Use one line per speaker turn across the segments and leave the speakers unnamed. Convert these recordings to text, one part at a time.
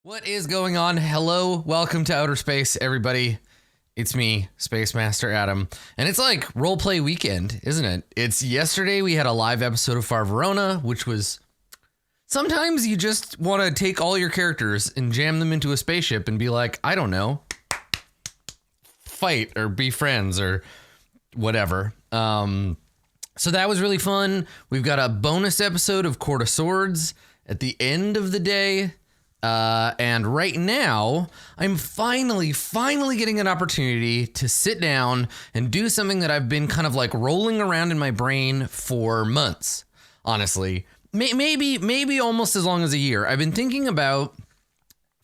What is going on? Hello, welcome to Outer Space, everybody. It's me, Space Master Adam, and it's like roleplay weekend, isn't it? It's yesterday we had a live episode of Verona, which was sometimes you just want to take all your characters and jam them into a spaceship and be like, I don't know, fight or be friends or whatever. So that was really fun. We've got a bonus episode of Court of Swords at the end of the day. And right now, I'm finally getting an opportunity to sit down and do something that I've been kind of like rolling around in my brain for months, honestly. Maybe almost as long as a year. I've been thinking about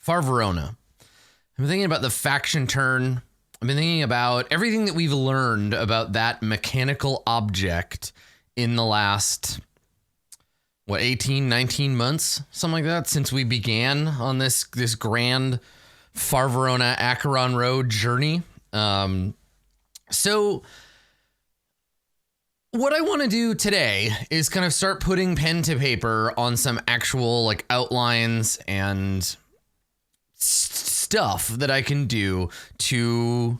Verona. I've been thinking about the faction turn. I've been thinking about everything that we've learned about that mechanical object in the last 18, 19 months, something like that, since we began on this grand Verona Acheron Road journey. So what I want to do today is kind of start putting pen to paper on some actual like outlines and stuff that I can do to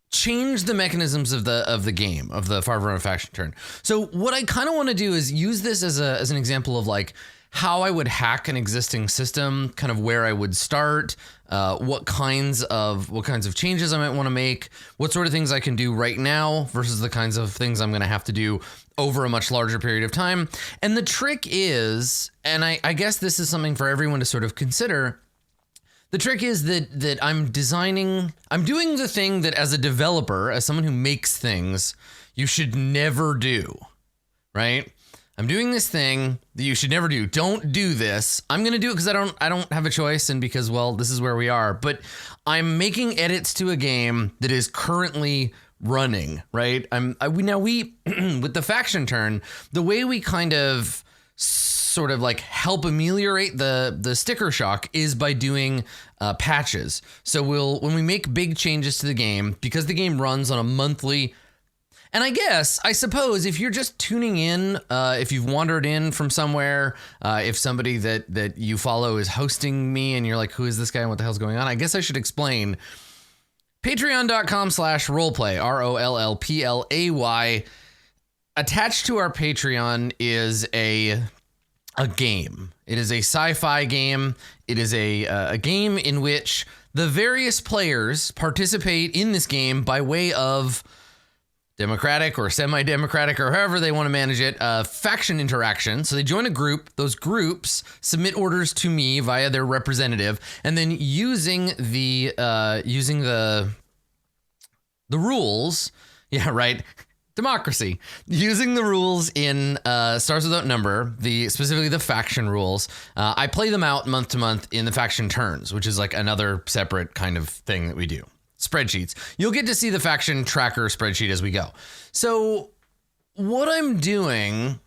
change the mechanisms of the game, of the Verona faction turn. So what I kind of want to do is use this as an example of like how I would hack an existing system, kind of where I would start, what kinds of changes I might want to make, what sort of things I can do right now versus the kinds of things I'm going to have to do over a much larger period of time. And the trick is, and I guess this is something for everyone to sort of consider, the trick is that I'm doing the thing that as a developer, as someone who makes things, you should never do, right? I'm doing this thing that you should never do. Don't do this. I'm going to do it because I don't have a choice and because, well, this is where we are. But I'm making edits to a game that is currently running, right? We with the faction turn, the way we kind of sort of like help ameliorate the sticker shock is by doing patches. So when we make big changes to the game, because the game runs on a monthly, and I suppose if you're just tuning in, if you've wandered in from somewhere, if somebody that you follow is hosting me and you're like, who is this guy and what the hell's going on? I guess I should explain. Patreon.com/rollplay, RollPlay. Attached to our Patreon is a game. It is a sci-fi game. It is a game in which the various players participate in this game by way of democratic or semi-democratic or however they want to manage it, faction interaction. So they join a group. Those groups submit orders to me via their representative, and then using the rules. Yeah, right. Democracy. Using the rules in Stars Without Number, specifically the faction rules, I play them out month to month in the faction turns, which is like another separate kind of thing that we do. Spreadsheets. You'll get to see the faction tracker spreadsheet as we go. So what I'm doing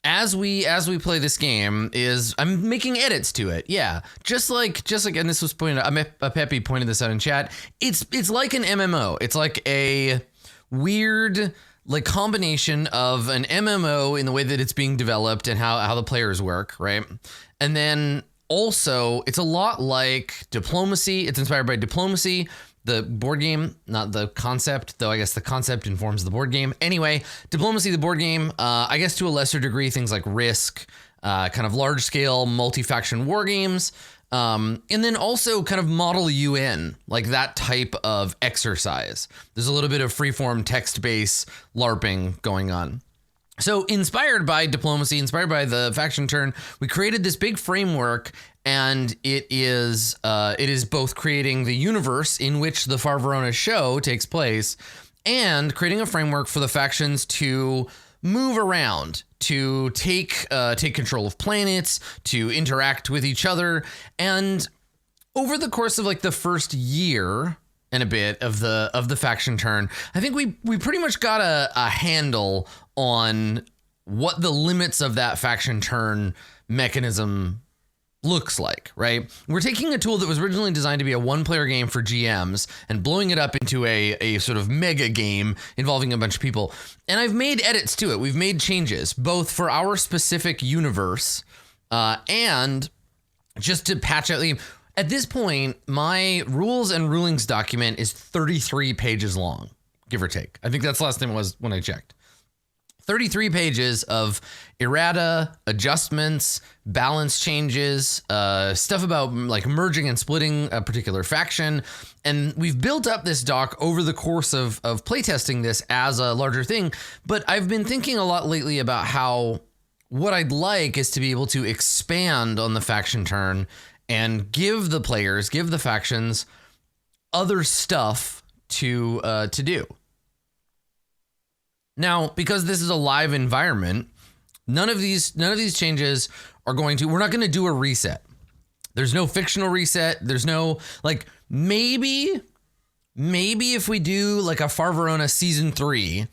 as we play this game is I'm making edits to it. Yeah, just like, and this was pointed out, Pepe pointed this out in chat. It's like an MMO. It's like a weird like combination of an MMO in the way that it's being developed and how the players work, right? And then also it's a lot like Diplomacy. It's inspired by Diplomacy, the board game, not the concept, though I guess the concept informs the board game. Anyway, Diplomacy, the board game, I guess to a lesser degree, things like Risk, kind of large scale multi-faction war games. And then also kind of Model UN, like that type of exercise. There's a little bit of freeform text-based LARPing going on. So inspired by Diplomacy, inspired by the faction turn, we created this big framework, and it is both creating the universe in which the Verona show takes place and creating a framework for the factions to move around, to take control of planets, to interact with each other. And over the course of like the first year and a bit of the faction turn, I think we pretty much got a handle on what the limits of that faction turn mechanism looks like, right? We're taking a tool that was originally designed to be a one-player game for GMs and blowing it up into a sort of mega game involving a bunch of people. And I've made edits to it. We've made changes, both for our specific universe and just to patch out the. At this point, my rules and rulings document is 33 pages long, give or take. I think that's the last thing it was when I checked. 33 pages of errata, adjustments, balance changes, stuff about like merging and splitting a particular faction. And we've built up this doc over the course of playtesting this as a larger thing. But I've been thinking a lot lately about how what I'd like is to be able to expand on the faction turn and give the players, give the factions other stuff to do. Now, because this is a live environment, none of these changes are going to. We're not going to do a reset. There's no fictional reset. There's no like maybe if we do like a Far Verona season 3,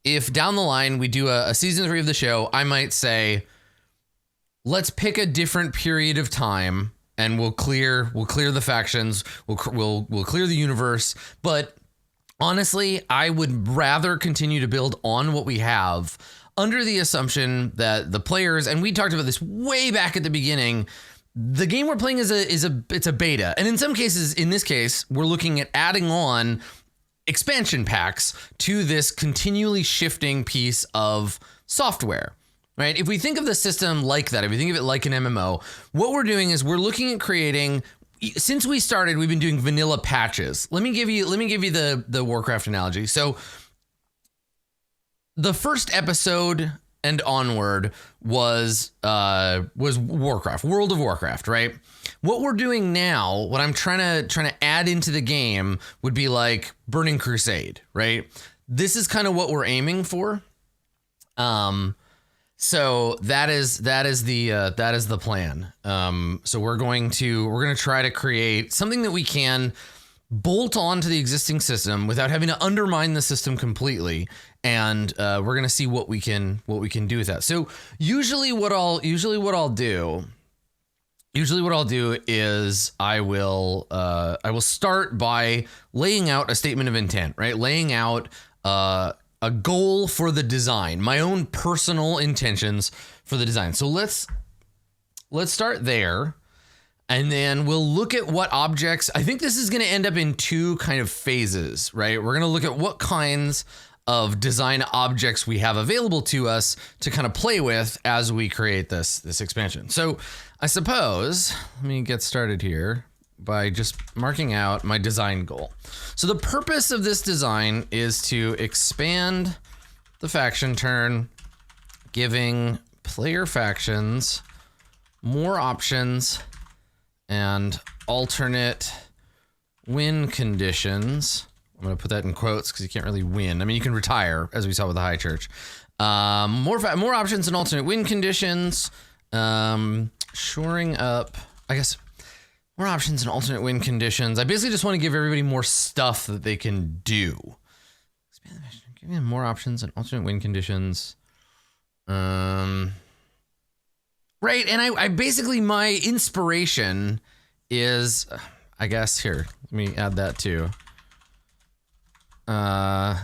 if down the line we do a season 3 of the show, I might say, let's pick a different period of time. And we'll clear the factions. We'll clear the universe. But honestly, I would rather continue to build on what we have under the assumption that the players, and we talked about this way back at the beginning, the game we're playing it's a beta. And in some cases, in this case, we're looking at adding on expansion packs to this continually shifting piece of software. Right? If we think of the system like that, if we think of it like an MMO, what we're doing is we're looking at creating. Since we started, we've been doing vanilla patches. Let me give you the Warcraft analogy. So the first episode and onward was Warcraft, World of Warcraft, right? What we're doing now, what I'm trying to add into the game would be like Burning Crusade, right? This is kind of what we're aiming for. So that is the plan. So we're going to try to create something that we can bolt on to the existing system without having to undermine the system completely. And we're going to see what we can do with that. So usually what I'll do is I will start by laying out a statement of intent, right? Laying out a goal for the design, my own personal intentions for the design. So let's start there, and then we'll look at what objects. I think this is going to end up in 2 kind of phases, right? We're going to look at what kinds of design objects we have available to us to kind of play with as we create this expansion. So I suppose, let me get started here by just marking out my design goal. So the purpose of this design is to expand the faction turn, giving player factions more options and alternate win conditions. I'm going to put that in quotes because you can't really win. I mean, you can retire, as we saw with the High Church. More options and alternate win conditions. Shoring up, I guess, more options and alternate win conditions. I basically just want to give everybody more stuff that they can do. Expand the mission, give them more options and alternate win conditions. Right, and I basically, my inspiration is, I guess, here, let me add that too. Right,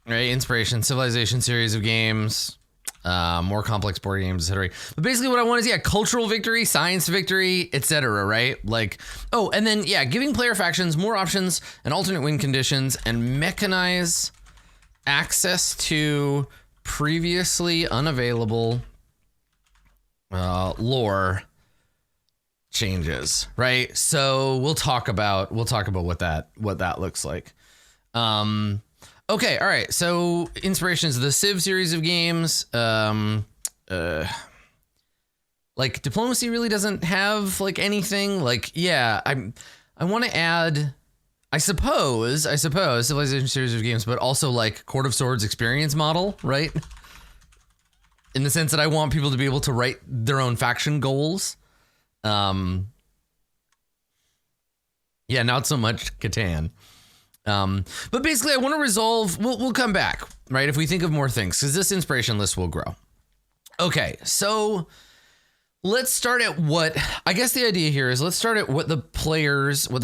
inspiration, civilization series of games. More complex board games, etc. But basically what I want is, cultural victory, science victory, etc. Right? Like, oh, and then, giving player factions more options and alternate win conditions and mechanize access to previously unavailable lore changes, right? So we'll talk about what that looks like. Okay, all right. So inspirations, the Civ series of games. Like diplomacy really doesn't have like anything. Like, I want to add, I suppose civilization series of games, but also like Court of Swords experience model, right? In the sense that I want people to be able to write their own faction goals. Not so much Catan. But basically I want to resolve, we'll come back, right? If we think of more things, because this inspiration list will grow. Okay, so let's start at what, I guess the idea here is let's start at what the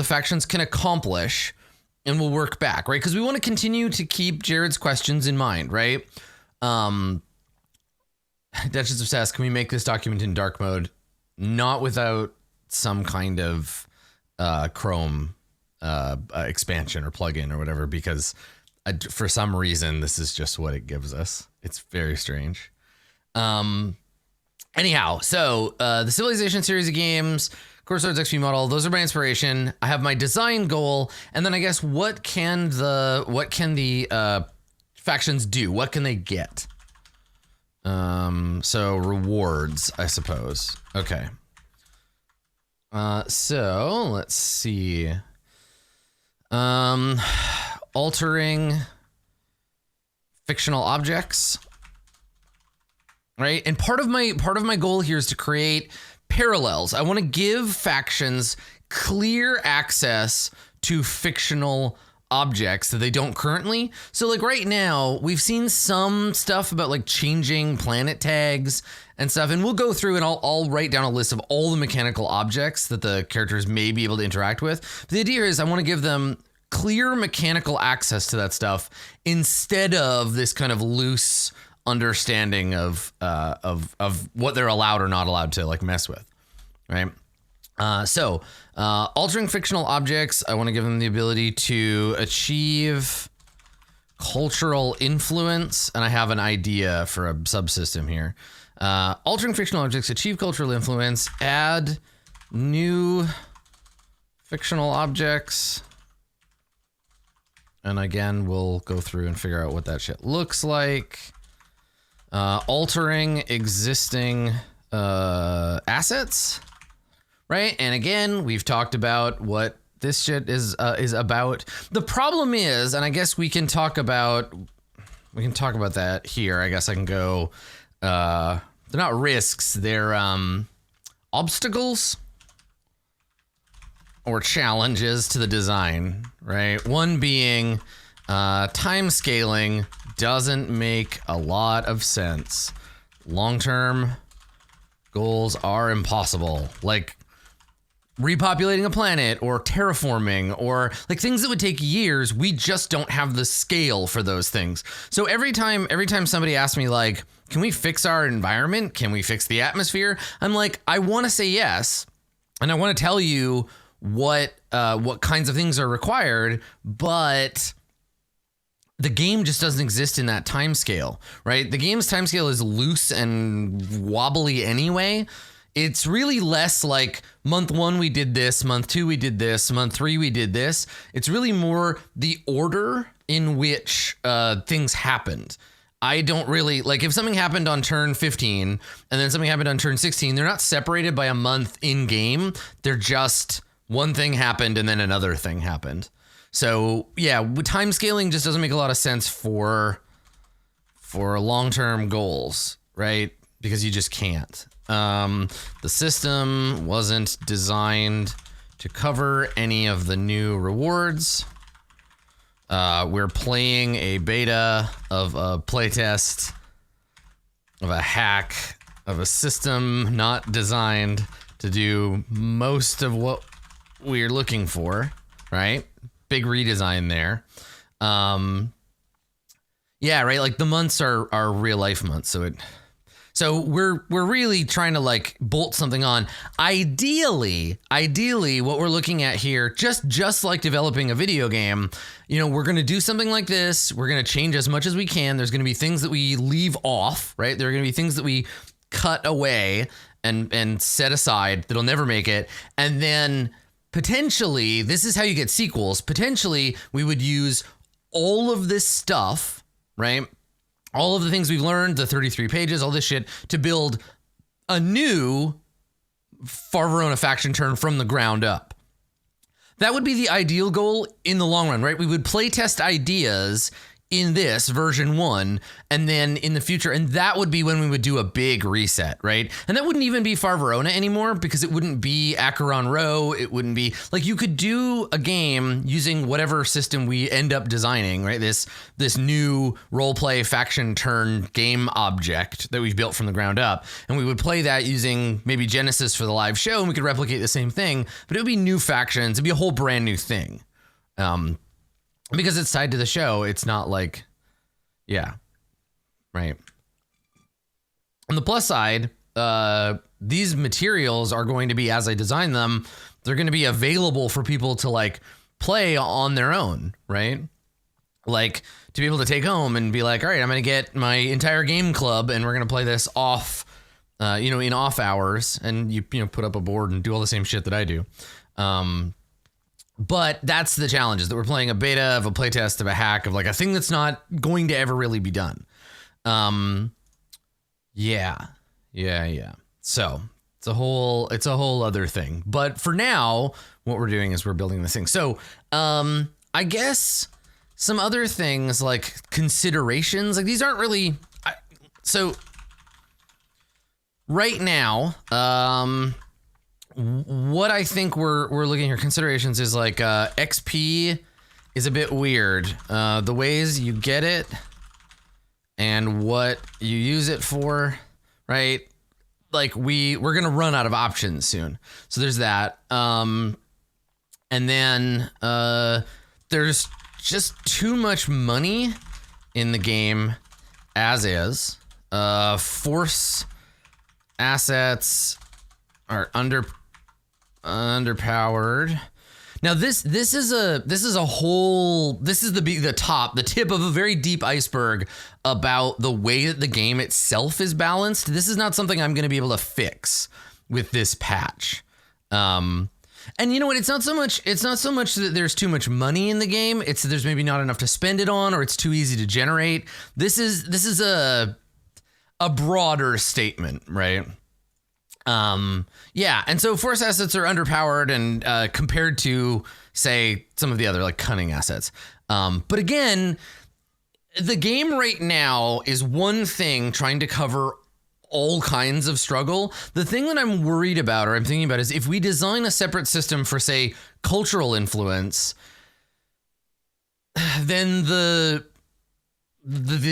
factions can accomplish, and we'll work back, right? Because we want to continue to keep Jared's questions in mind, right? Duchess of Sass, can we make this document in dark mode? Not without some kind of Chrome expansion or plugin or whatever, because for some reason, this is just what it gives us. It's very strange. Anyhow, so the Civilization series of games, Core Swords XP model, those are my inspiration. I have my design goal, and then I guess what can the factions do? What can they get? So rewards, I suppose. Okay. So let's see. Altering fictional objects. Right? And part of my goal here is to create parallels. I want to give factions clear access to fictional objects that they don't currently. So like right now, we've seen some stuff about like changing planet tags and stuff, and we'll go through and I'll write down a list of all the mechanical objects that the characters may be able to interact with. But the idea is I want to give them clear mechanical access to that stuff instead of this kind of loose understanding of what they're allowed or not allowed to like mess with, right? So altering fictional objects, I want to give them the ability to achieve cultural influence, and I have an idea for a subsystem here. Altering fictional objects, achieve cultural influence, add new fictional objects, and again, we'll go through and figure out what that shit looks like. Altering existing assets, right? And again, we've talked about what this shit is about. The problem is, and I guess we can talk about that here. I guess I can go. They're not risks. They're obstacles or challenges to the design, right? One being time scaling doesn't make a lot of sense. Long-term goals are impossible. Like repopulating a planet or terraforming or like things that would take years, we just don't have the scale for those things. So every time somebody asks me like, can we fix our environment? Can we fix the atmosphere? I'm like, I want to say yes. And I want to tell you what kinds of things are required, but the game just doesn't exist in that time scale, right? The game's time scale is loose and wobbly anyway. It's really less like month 1 we did this, month 2 we did this, month 3 we did this. It's really more the order in which things happened. I don't really, like if something happened on turn 15 and then something happened on turn 16, they're not separated by a month in game. They're just one thing happened and then another thing happened. So yeah, time scaling just doesn't make a lot of sense for long-term goals, right? Because you just can't. The system wasn't designed to cover any of the new rewards. We're playing a beta of a playtest of a hack of a system not designed to do most of what we're looking for, right? Big redesign there. Yeah, right. Like the months are real life months. So we're really trying to like bolt something on. Ideally, what we're looking at here, just like developing a video game, you know, we're going to do something like this. We're going to change as much as we can. There's going to be things that we leave off, right? There are going to be things that we cut away and set aside that'll never make it. And then potentially, this is how you get sequels. Potentially, we would use all of this stuff, right? All of the things we've learned, the 33 pages, all this shit, to build a new Verona faction turn from the ground up. That would be the ideal goal in the long run, right? We would play test ideas in this version 1 and then in the future, and that would be when we would do a big reset, right? And that wouldn't even be Verona anymore because it wouldn't be Acheron Row. It wouldn't be like you could do a game using whatever system we end up designing, right? This new roleplay faction turn game object that we've built from the ground up, and we would play that using maybe Genesis for the live show, and we could replicate the same thing, but it would be new factions. It'd be a whole brand new thing. Because it's tied to the show, it's not like, yeah, right. On the plus side, these materials are going to be, as I design them, they're going to be available for people to like play on their own, right? Like to be able to take home and be like, all right, I'm going to get my entire game club and we're going to play this off, in off hours, and you put up a board and do all the same shit that I do. But that's the challenge, is that we're playing a beta of a playtest of a hack of like a thing that's not going to ever really be done. Yeah. So it's a whole other thing. But for now, what we're doing is we're building this thing. So I guess some other things like considerations, like these aren't really. So right now, what I think we're looking here, considerations is like XP is a bit weird. The ways you get it and what you use it for, right? Like we're gonna run out of options soon. So there's that. And then there's just too much money in the game as is. Force assets are underpowered. Now this is the tip of a very deep iceberg about the way that the game itself is balanced. This is not something I'm going to be able to fix with this patch. And you know what? It's not so much that there's too much money in the game. It's that there's maybe not enough to spend it on, or it's too easy to generate. This is a broader statement, right? Yeah, and so force assets are underpowered and compared to, say, some of the other like cunning assets. But again, the game right now is one thing trying to cover all kinds of struggle. The thing that I'm worried about, or I'm thinking about, is if we design a separate system for, say, cultural influence, then the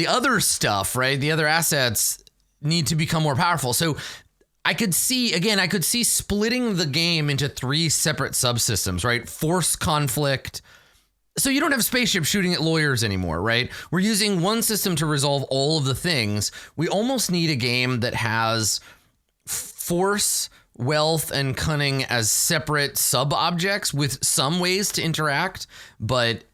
other stuff, right? The other assets need to become more powerful. So I could see splitting the game into 3 separate subsystems, right? Force conflict. So you don't have spaceships shooting at lawyers anymore, right? We're using one system to resolve all of the things. We almost need a game that has force, wealth, and cunning as separate sub-objects with some ways to interact. But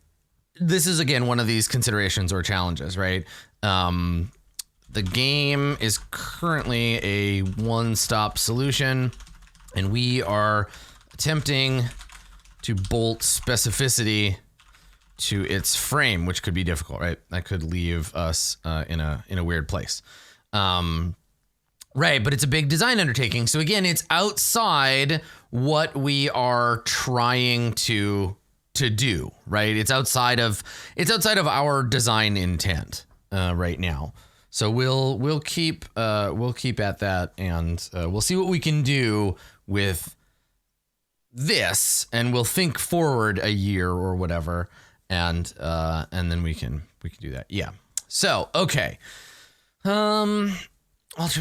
this is, again, one of these considerations or challenges, right? The game is currently a one-stop solution, and we are attempting to bolt specificity to its frame, which could be difficult, right? That could leave us in a weird place. Right, but it's a big design undertaking. So again, it's outside what we are trying to do, right? It's outside of our design intent right now. So we'll keep at that, and we'll see what we can do with this, and we'll think forward a year or whatever, and then we can do that. Yeah. So okay. Altering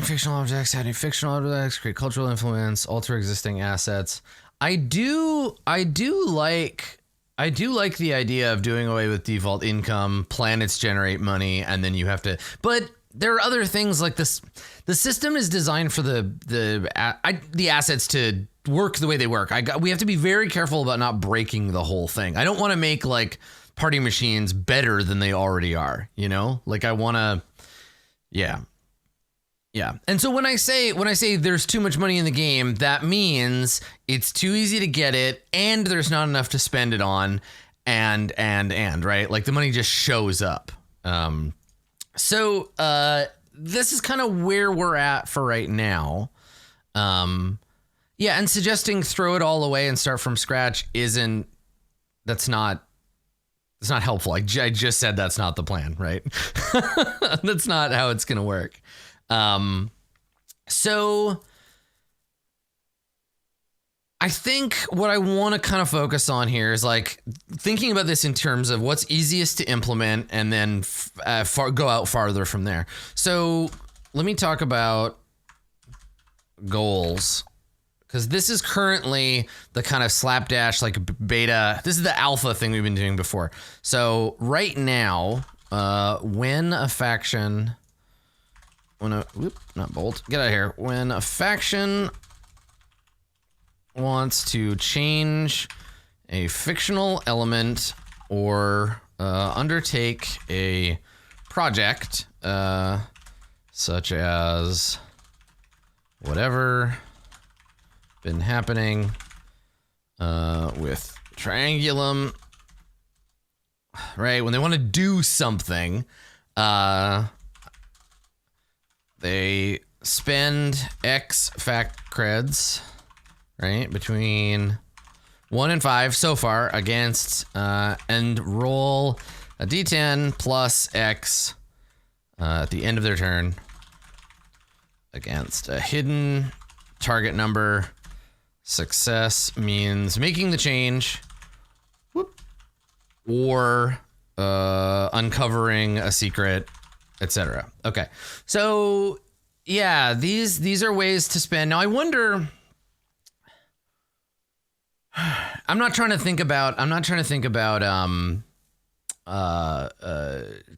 fictional objects, adding fictional objects, create cultural influence, alter existing assets. I do like the idea of doing away with default income. Planets generate money, and then you have to. But there are other things like this. The system is designed for the assets to work the way they work. We have to be very careful about not breaking the whole thing. I don't want to make like party machines better than they already are. You know, like I want to. Yeah. And so when I say there's too much money in the game, that means it's too easy to get it, and there's not enough to spend it on, and right, like the money just shows up. So this is kind of where we're at for right now. Yeah, and suggesting throw it all away and start from scratch that's not helpful. I just said that's not the plan, right? That's not how it's gonna work. So I think what I want to kind of focus on here is like thinking about this in terms of what's easiest to implement, and then go out farther from there. So let me talk about goals, because this is currently the kind of slapdash like beta. This is the alpha thing we've been doing before. So right now, when a faction not bolt. Get out of here. When a faction wants to change a fictional element or undertake a project, such as whatever been happening with Triangulum, right? When they want to do something, they spend X fact creds, right, between 1 and 5 so far against, and roll a d10 plus X at the end of their turn against a hidden target number. Success means making the change, or uncovering a secret, etc. Okay, so yeah, these are ways to spend. Now I wonder. I'm not trying to think about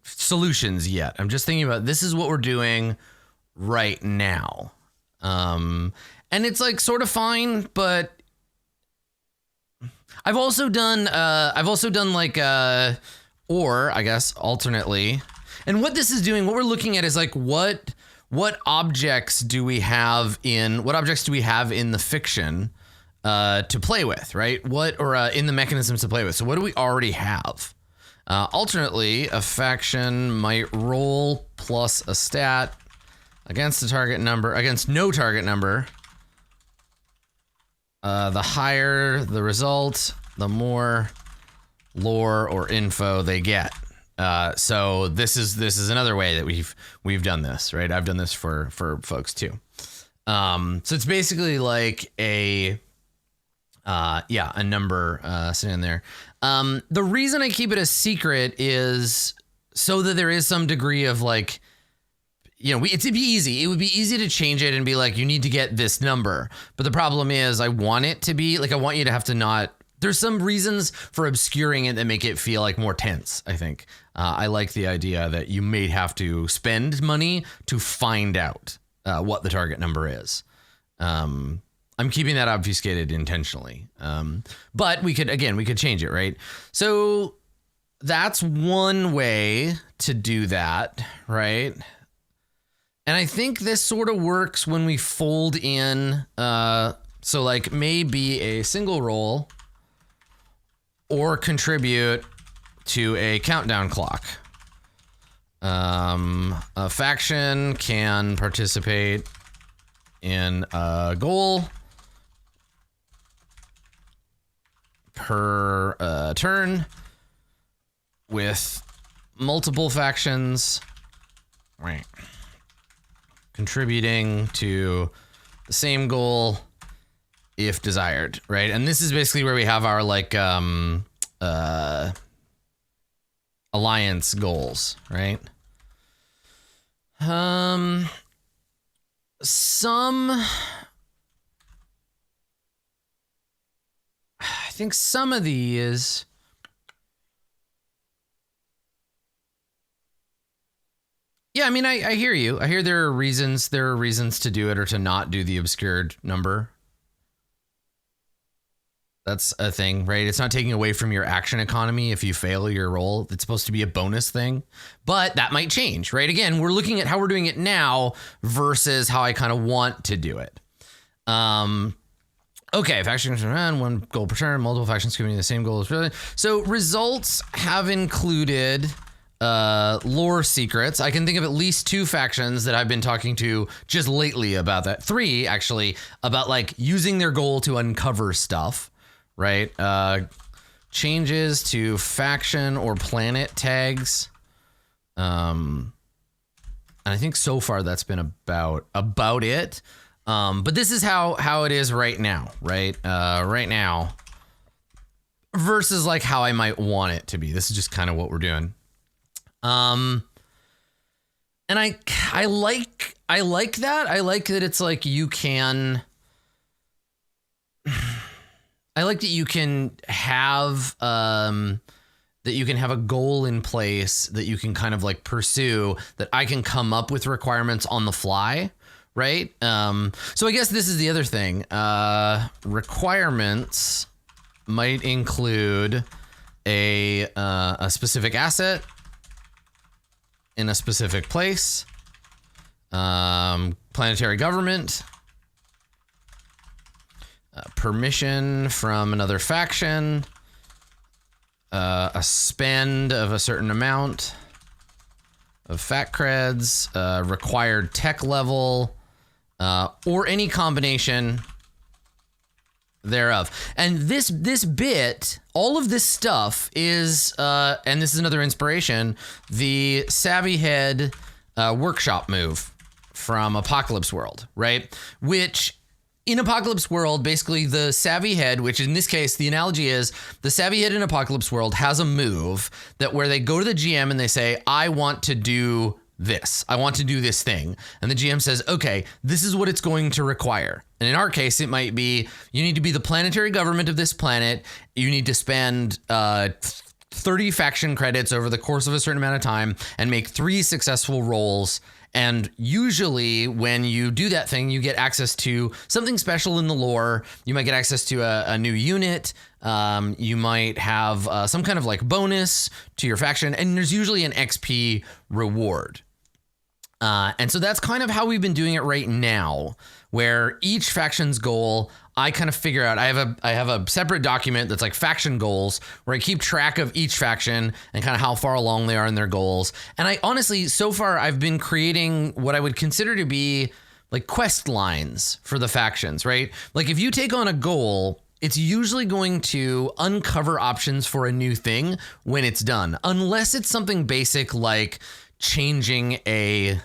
solutions yet. I'm just thinking about this is what we're doing right now. And it's like sort of fine, but I've also done like or I guess alternately. And what this is doing, what we're looking at is like what objects do we have in the fiction to play with, right? In the mechanisms to play with. So what do we already have? Alternately, a faction might roll plus a stat against no target number. The higher the result, the more lore or info they get. So this is another way that we've done this, right? I've done this for folks too. So it's basically like a number sitting there. The reason I keep it a secret is so that there is some degree of like, it'd be easy. It would be easy to change it and be like, you need to get this number. But the problem is I want it to be like, I want you to have to not, there's some reasons for obscuring it that make it feel like more tense, I think. I like the idea that you may have to spend money to find out what the target number is. I'm keeping that obfuscated intentionally. But we could change it, right? So that's one way to do that, right? And I think this sort of works when we fold in, so like maybe a single roll or contribute to a countdown clock. A faction can participate in a goal per turn with multiple factions contributing to the same goal if desired, right? And this is basically where we have our like alliance goals, right? I think some of these yeah, I mean, I hear you. I hear there are reasons to do it or to not do the obscured number. That's a thing, right? It's not taking away from your action economy if you fail your roll. It's supposed to be a bonus thing, but that might change, right? Again, we're looking at how we're doing it now versus how I kind of want to do it. Okay, factions around one goal per turn, multiple factions committing the same goal. So results have included lore secrets. I can think of at least 2 factions that I've been talking to just lately about that. 3 actually, about like using their goal to uncover stuff, right? Changes to faction or planet tags. And I think so far that's been about it. But this is how it is right now, right? Right now versus like how I might want it to be. This is just kind of what we're doing. And I like that. I like that it's like you can I like that you can have that you can have a goal in place that you can kind of like pursue, that I can come up with requirements on the fly, right? So I guess this is the other thing. Requirements might include a specific asset in a specific place, planetary government, permission from another faction, a spend of a certain amount of fact creds, required tech level, or any combination thereof. And this bit, all of this stuff is, and this is another inspiration, the Savvy Head workshop move from Apocalypse World, right? Which in Apocalypse World, basically the Savvy Head, which in this case, the analogy is the Savvy Head in Apocalypse World has a move that where they go to the GM and they say, I want to do this. I want to do this thing. And the GM says, okay, this is what it's going to require. And in our case, it might be, you need to be the planetary government of this planet. You need to spend 30 faction credits over the course of a certain amount of time and make 3 successful rolls. And usually when you do that thing, you get access to something special in the lore. You might get access to a new unit. You might have some kind of like bonus to your faction. And there's usually an XP reward. And so that's kind of how we've been doing it right now, where each faction's goal, I kind of figure out, I have a separate document that's like faction goals where I keep track of each faction and kind of how far along they are in their goals. And I honestly, so far I've been creating what I would consider to be like quest lines for the factions, right? Like if you take on a goal, it's usually going to uncover options for a new thing when it's done, unless it's something basic like changing an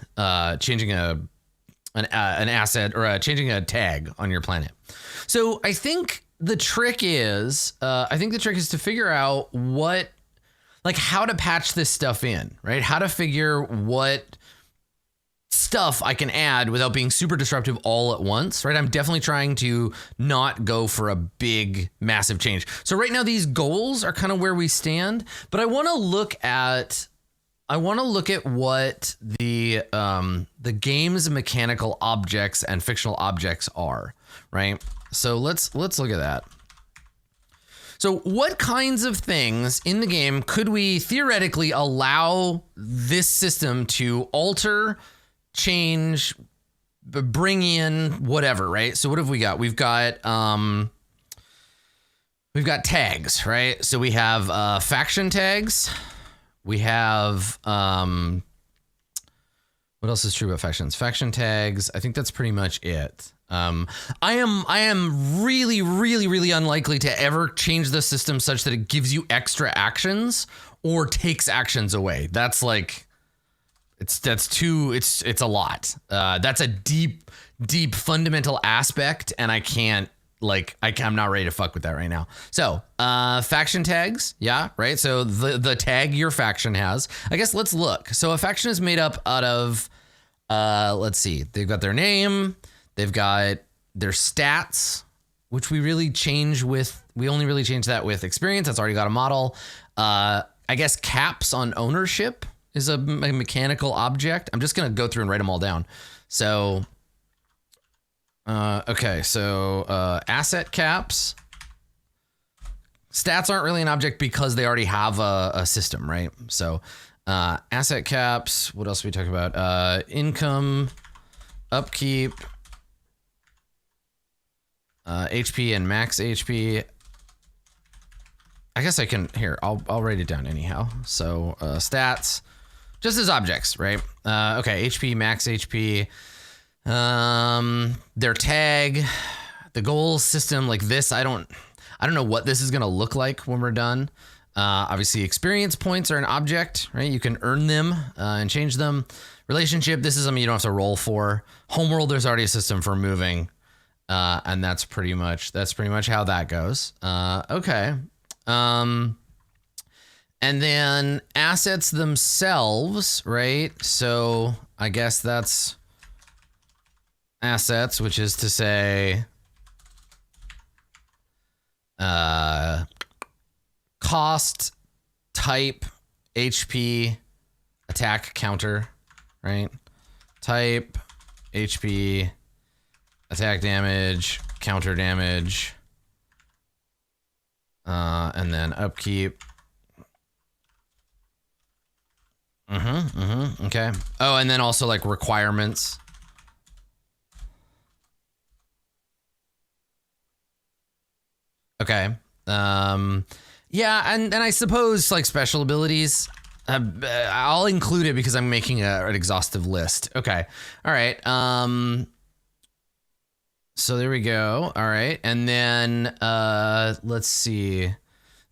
asset or changing a tag on your planet. So I think the trick is, to figure out how to patch this stuff in, right? How to figure what stuff I can add without being super disruptive all at once, right? I'm definitely trying to not go for a big, massive change. So right now these goals are kind of where we stand, but I want to look at what the game's mechanical objects and fictional objects are, right? So let's look at that. So what kinds of things in the game could we theoretically allow this system to alter, change, bring in, whatever, right? So what have we got? We've got tags, right? So we have faction tags. We have what else is true about factions? Faction tags. I think that's pretty much it. I am really, really, really unlikely to ever change the system such that it gives you extra actions or takes actions away. That's like, it's a lot. That's a deep fundamental aspect, and I'm not ready to fuck with that right now. So, faction tags. Yeah, right. So the tag your faction has, I guess let's look. So a faction is made up out of, let's see, they've got their name, they've got their stats, which we only really change that with experience. That's already got a model. I guess caps on ownership is a mechanical object. I'm just going to go through and write them all down. So, okay, so asset caps. Stats aren't really an object because they already have a system, right? So asset caps. What else are we talking about? Income, upkeep, HP and max HP. I guess I can, here, I'll write it down anyhow. So stats, just as objects, right? Okay, HP, max HP. Their tag, the goal system like this. I don't know what this is going to look like when we're done. Obviously experience points are an object, right? You can earn them and change them. Relationship, this is something you don't have to roll for. Homeworld, there's already a system for moving. And that's pretty much how that goes. Okay. And then assets themselves, right? So I guess that's assets, which is to say cost, type, HP, attack, counter, right? Type, HP, attack damage, counter damage, and then upkeep. Okay. Oh, and then also like requirements. Okay. Yeah, and I suppose like special abilities. I'll include it because I'm making an exhaustive list. Okay. All right. So there we go. All right. And then let's see.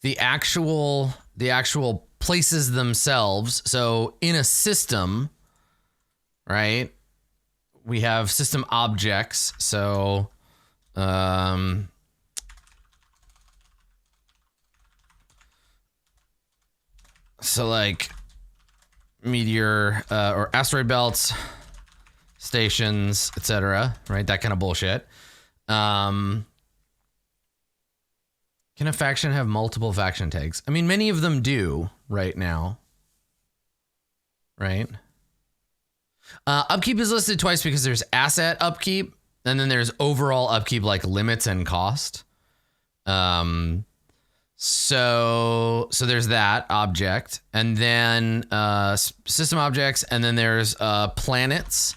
The actual places themselves. So in a system, right? We have system objects. So so like meteor or asteroid belts, stations, etc., right? That kind of bullshit. Can a faction have multiple faction tags? I mean, many of them do right now. Right? Upkeep is listed twice because there's asset upkeep, and then there's overall upkeep like limits and cost. So there's that object, and then system objects, and then there's planets.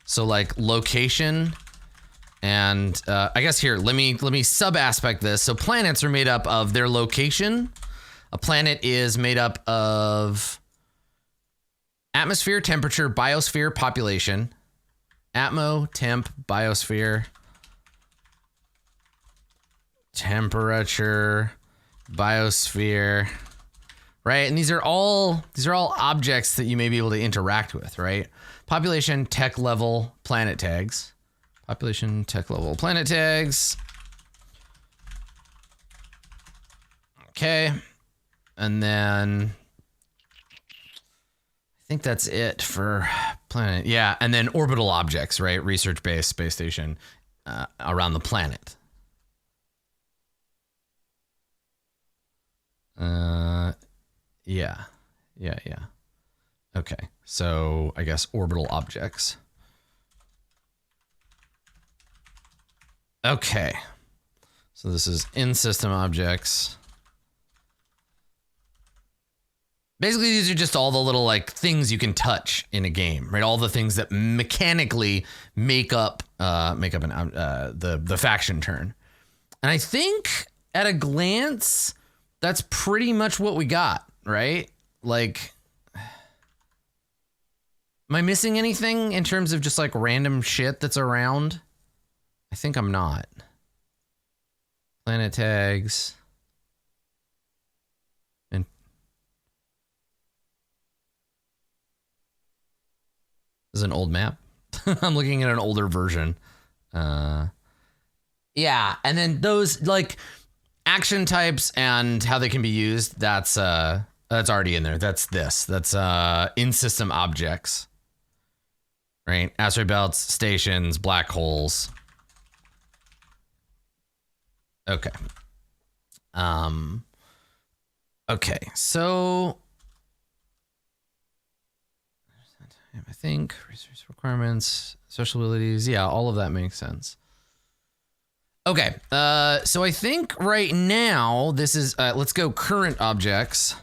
So like location. And I guess here, let me sub-aspect this. So planets are made up of their location. A planet is made up of atmosphere, temperature, biosphere, population. Atmo, temp, biosphere, temperature, biosphere, right? And these are all objects that you may be able to interact with, right? Population, tech level, planet tags. Population, tech level, planet tags. Okay. And then I think that's it for planet. Yeah. And then orbital objects, right? Research base, space station around the planet. Yeah. Okay. So I guess orbital objects. Okay, so this is in system objects. Basically, these are just all the little like things you can touch in a game, right? All the things that mechanically make up the faction turn. And I think at a glance, that's pretty much what we got, right? Like, am I missing anything in terms of just like random shit that's around? I think I'm not. Planet tags. And this is an old map. I'm looking at an older version. Yeah, and then those like action types and how they can be used, that's already in there. That's in system objects. Right? Asteroid belts, stations, black holes. Okay. Okay, so I think resource requirements, social abilities, yeah, all of that makes sense. Okay, so I think right now this is let's go current objects.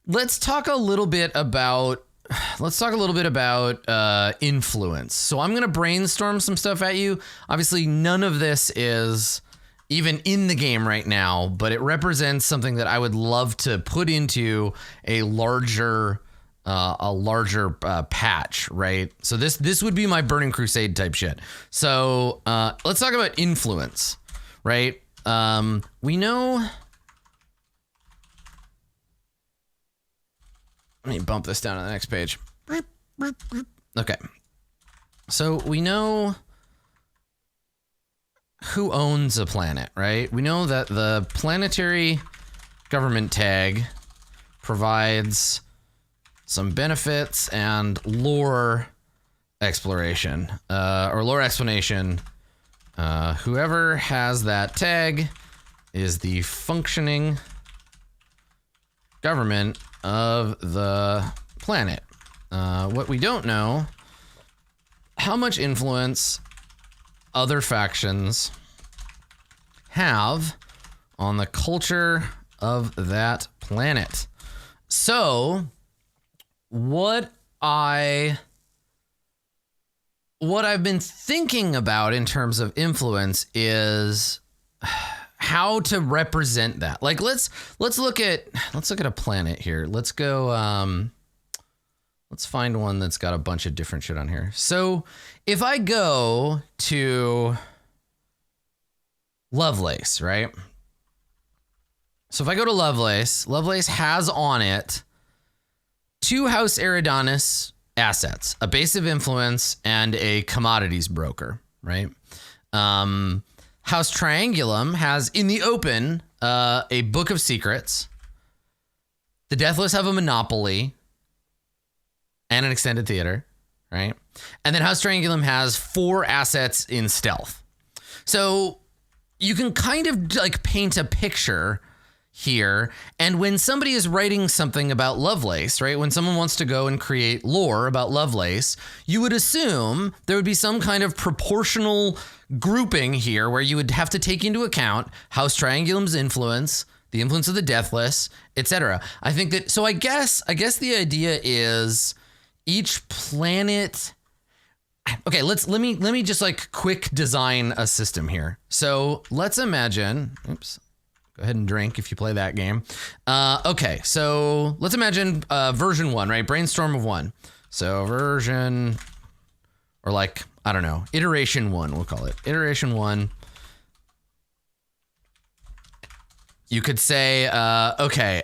Let's talk a little bit about influence. So I'm gonna brainstorm some stuff at you. Obviously, none of this is even in the game right now, but it represents something that I would love to put into a larger patch, right? So this would be my Burning Crusade type shit. So let's talk about influence, right? We know. Let me bump this down to the next page. Okay. So we know who owns a planet, right? We know that the Planetary Government tag provides some benefits and lore exploration, or lore explanation. Whoever has that tag is the functioning government of the planet. What we don't know, how much influence other factions have on the culture of that planet. So what I've been thinking about in terms of influence is how to represent that. Like let's look at a planet here. Let's go let's find one that's got a bunch of different shit on here. So if I go to Lovelace, right? So if I go to Lovelace has on it 2 House Eridanus assets, a base of influence and a commodities broker, right? House Triangulum has in the open a book of secrets. The Deathless have a monopoly and an extended theater, right? And then House Triangulum has 4 assets in stealth. So you can kind of like paint a picture here. And when somebody is writing something about Lovelace, right? When someone wants to go and create lore about Lovelace, you would assume there would be some kind of proportional grouping here where you would have to take into account House Triangulum's influence, the influence of the Deathless, etc. I think that, so I guess the idea is each planet. Okay, let me just like quick design a system here. So let's imagine, oops, go ahead and drink if you play that game. Okay, so let's imagine version 1, right? Brainstorm of 1. So version, or like, I don't know, iteration 1, we'll call it. Iteration 1. You could say, okay,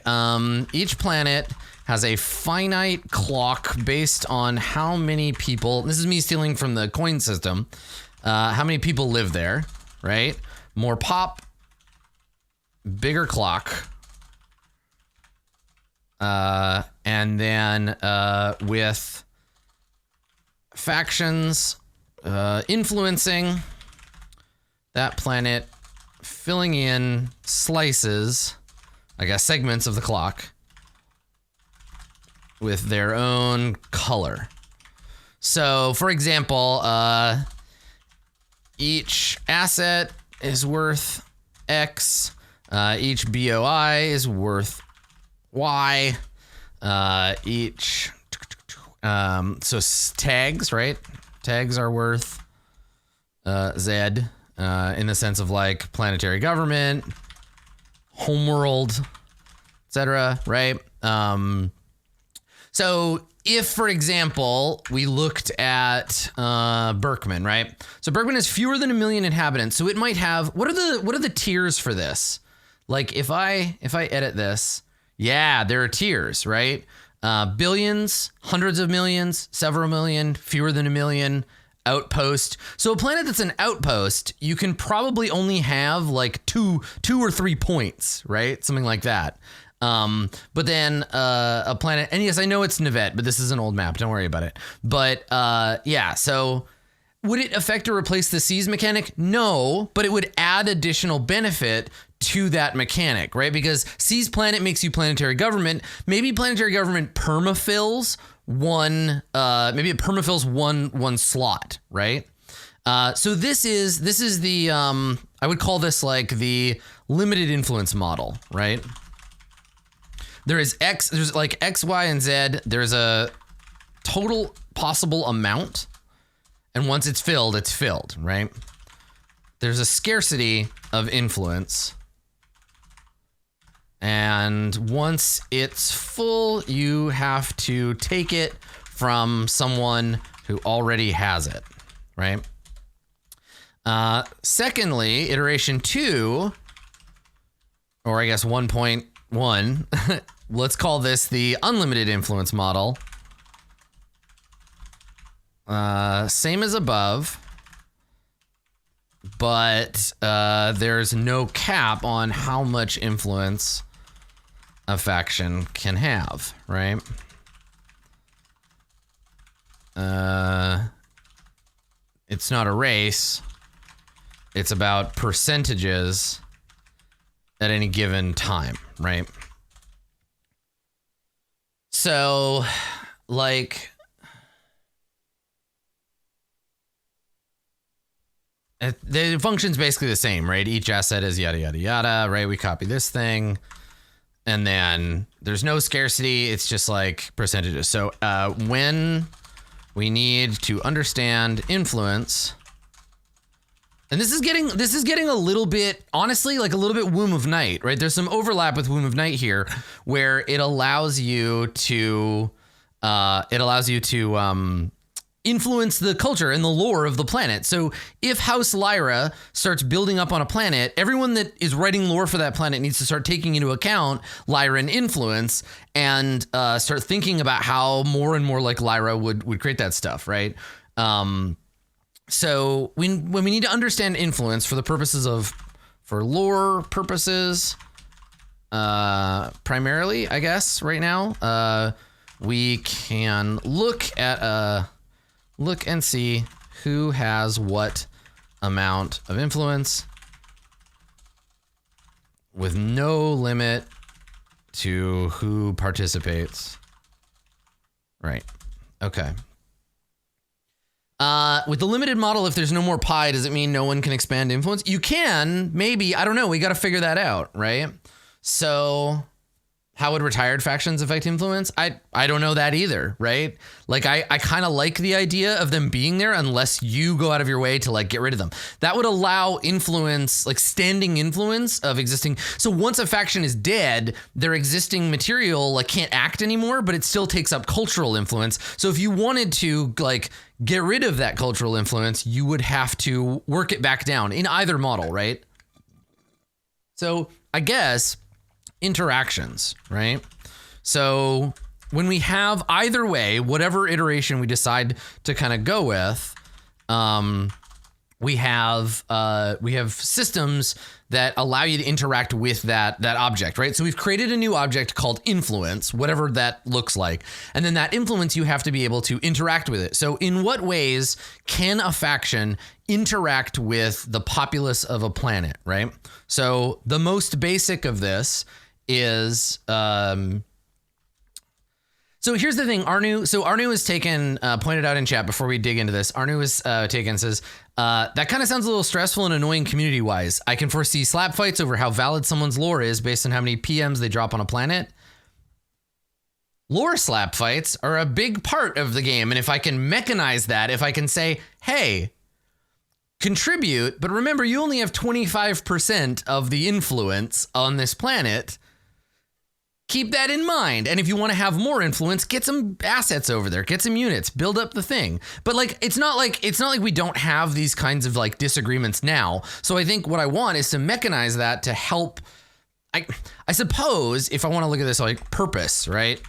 each planet has a finite clock based on how many people, this is me stealing from the coin system, how many people live there, right? More pop, bigger clock, and then with factions influencing that planet, filling in slices, I guess segments of the clock, with their own color. So, for example, each asset is worth X. Each BOI is worth Y. Each, so tags, right? Tags are worth Z, in the sense of like Planetary Government, Homeworld, etc., right? So if, for example, we looked at Berkman, right? So Berkman has fewer than 1 million inhabitants. So it might have, what are the tiers for this? Like if I edit this, yeah, there are tiers, right? Billions, hundreds of millions, several million, fewer than 1 million, outpost. So a planet that's an outpost, you can probably only have like two or 3 points, right? Something like that. But then a planet, and yes, I know it's Nivette, but this is an old map. Don't worry about it. But yeah, so would it affect or replace the seas mechanic? No, but it would add additional benefit to that mechanic, right? Because seas planet makes you Planetary Government. Maybe Planetary Government permafills one, maybe it permafills one slot, right? So this is the, I would call this like the limited influence model, right? There's like X, Y, and Z. There's a total possible amount. And once it's filled, right? There's a scarcity of influence. And once it's full, you have to take it from someone who already has it, right? Secondly, iteration 2, or I guess 1.1, let's call this the unlimited influence model. Same as above, but there's no cap on how much influence a faction can have, right? It's not a race. It's about percentages at any given time, right? So, like, the function's basically the same, right? Each asset is yada, yada, yada, right? We copy this thing, and then there's no scarcity. It's just like percentages. So when we need to understand influence, and this is getting a little bit, honestly, like a little bit Womb of Night, right? There's some overlap with Womb of Night here, where it allows you to influence the culture and the lore of the planet. So if House Lyra starts building up on a planet, everyone that is writing lore for that planet needs to start taking into account Lyran influence and start thinking about how more and more like Lyra would create that stuff, right? So when we need to understand influence for the purposes of, for lore purposes, primarily, I guess, right now, we can look and see who has what amount of influence with no limit to who participates. Right. Okay. With the limited model, if there's no more pi, does it mean no one can expand influence? You can, maybe. I don't know. We got to figure that out, right? So how would retired factions affect influence? I don't know that either, right? Like I kind of like the idea of them being there unless you go out of your way to like get rid of them. That would allow influence, like standing influence of existing. So once a faction is dead, their existing material like can't act anymore, but it still takes up cultural influence. So if you wanted to like get rid of that cultural influence, you would have to work it back down in either model, right? So I guess interactions, right? So when we have either way, whatever iteration we decide to kind of go with, we have systems that allow you to interact with that object, right? So we've created a new object called influence, whatever that looks like. And then that influence, you have to be able to interact with it. So in what ways can a faction interact with the populace of a planet, right? So the most basic of this is, so here's the thing, Arnu has taken, pointed out in chat before we dig into this, Arnu has taken, says, that kind of sounds a little stressful and annoying community-wise. I can foresee slap fights over how valid someone's lore is based on how many PMs they drop on a planet. Lore slap fights are a big part of the game, and if I can mechanize that, if I can say, hey, contribute, but remember, you only have 25% of the influence on this planet, keep that in mind. And if you want to have more influence, get some assets over there, get some units, build up the thing. But like, it's not like we don't have these kinds of like disagreements now. So I think what I want is to mechanize that to help. I suppose if I want to look at this like purpose, right?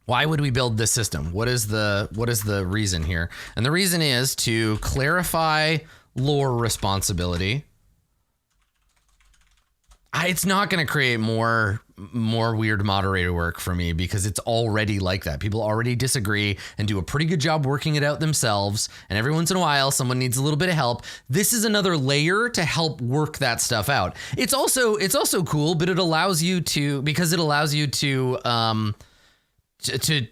Why would we build this system? What is the reason here? And the reason is to clarify lore responsibility. It's not going to create more weird moderator work for me because it's already like that. People already disagree and do a pretty good job working it out themselves. And every once in a while, someone needs a little bit of help. This is another layer to help work that stuff out. It's also cool, but it allows you to, because it allows you to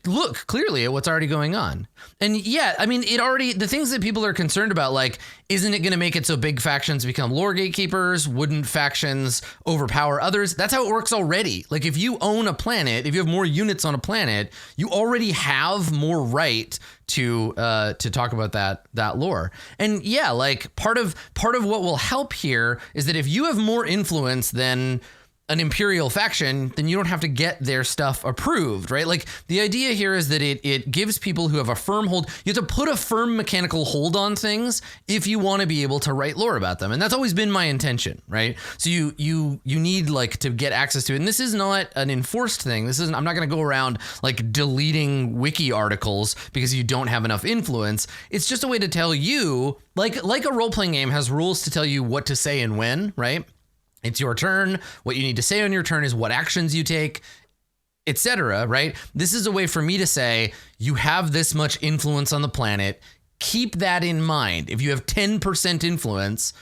look clearly at what's already going on. And yeah, I mean, the things that people are concerned about, like, isn't it going to make it so big factions become lore gatekeepers? Wouldn't factions overpower others? That's how it works already. Like, if you own a planet, if you have more units on a planet, you already have more right to talk about that lore. And yeah, like part of what will help here is that if you have more influence than an imperial faction, then you don't have to get their stuff approved, right? Like the idea here is that it gives people who have a firm hold, you have to put a firm mechanical hold on things if you want to be able to write lore about them. And that's always been my intention, right? So you need like to get access to it. And this is not an enforced thing. I'm not going to go around like deleting wiki articles because you don't have enough influence. It's just a way to tell you, like a role-playing game has rules to tell you what to say and when, right? It's your turn. What you need to say on your turn is what actions you take, etc., right? This is a way for me to say, you have this much influence on the planet. Keep that in mind. If you have 10% influence,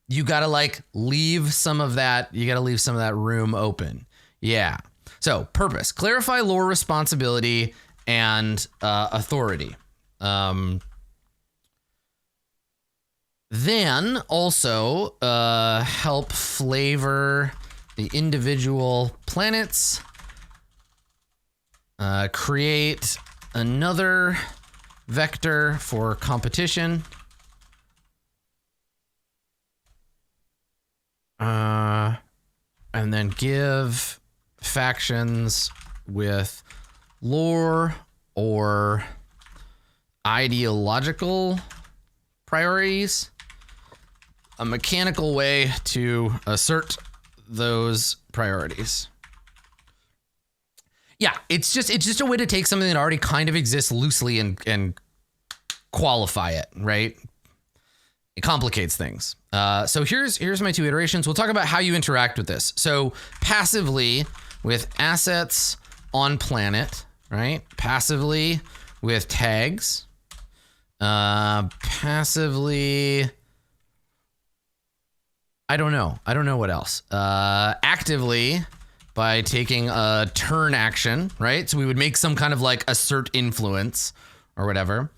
you got to like leave some of that. You got to leave some of that room open. Yeah. So purpose, clarify lore, responsibility, and authority. Then also help flavor the individual planets. Create another vector for competition. And then give factions with lore or ideological priorities a mechanical way to assert those priorities. Yeah, it's just a way to take something that already kind of exists loosely and qualify it, right? It complicates things. So here's my 2 iterations. We'll talk about how you interact with this. So passively with assets on planet, right? Passively with tags. Passively, I don't know what else. Actively by taking a turn action, right? So we would make some kind of like assert influence or whatever.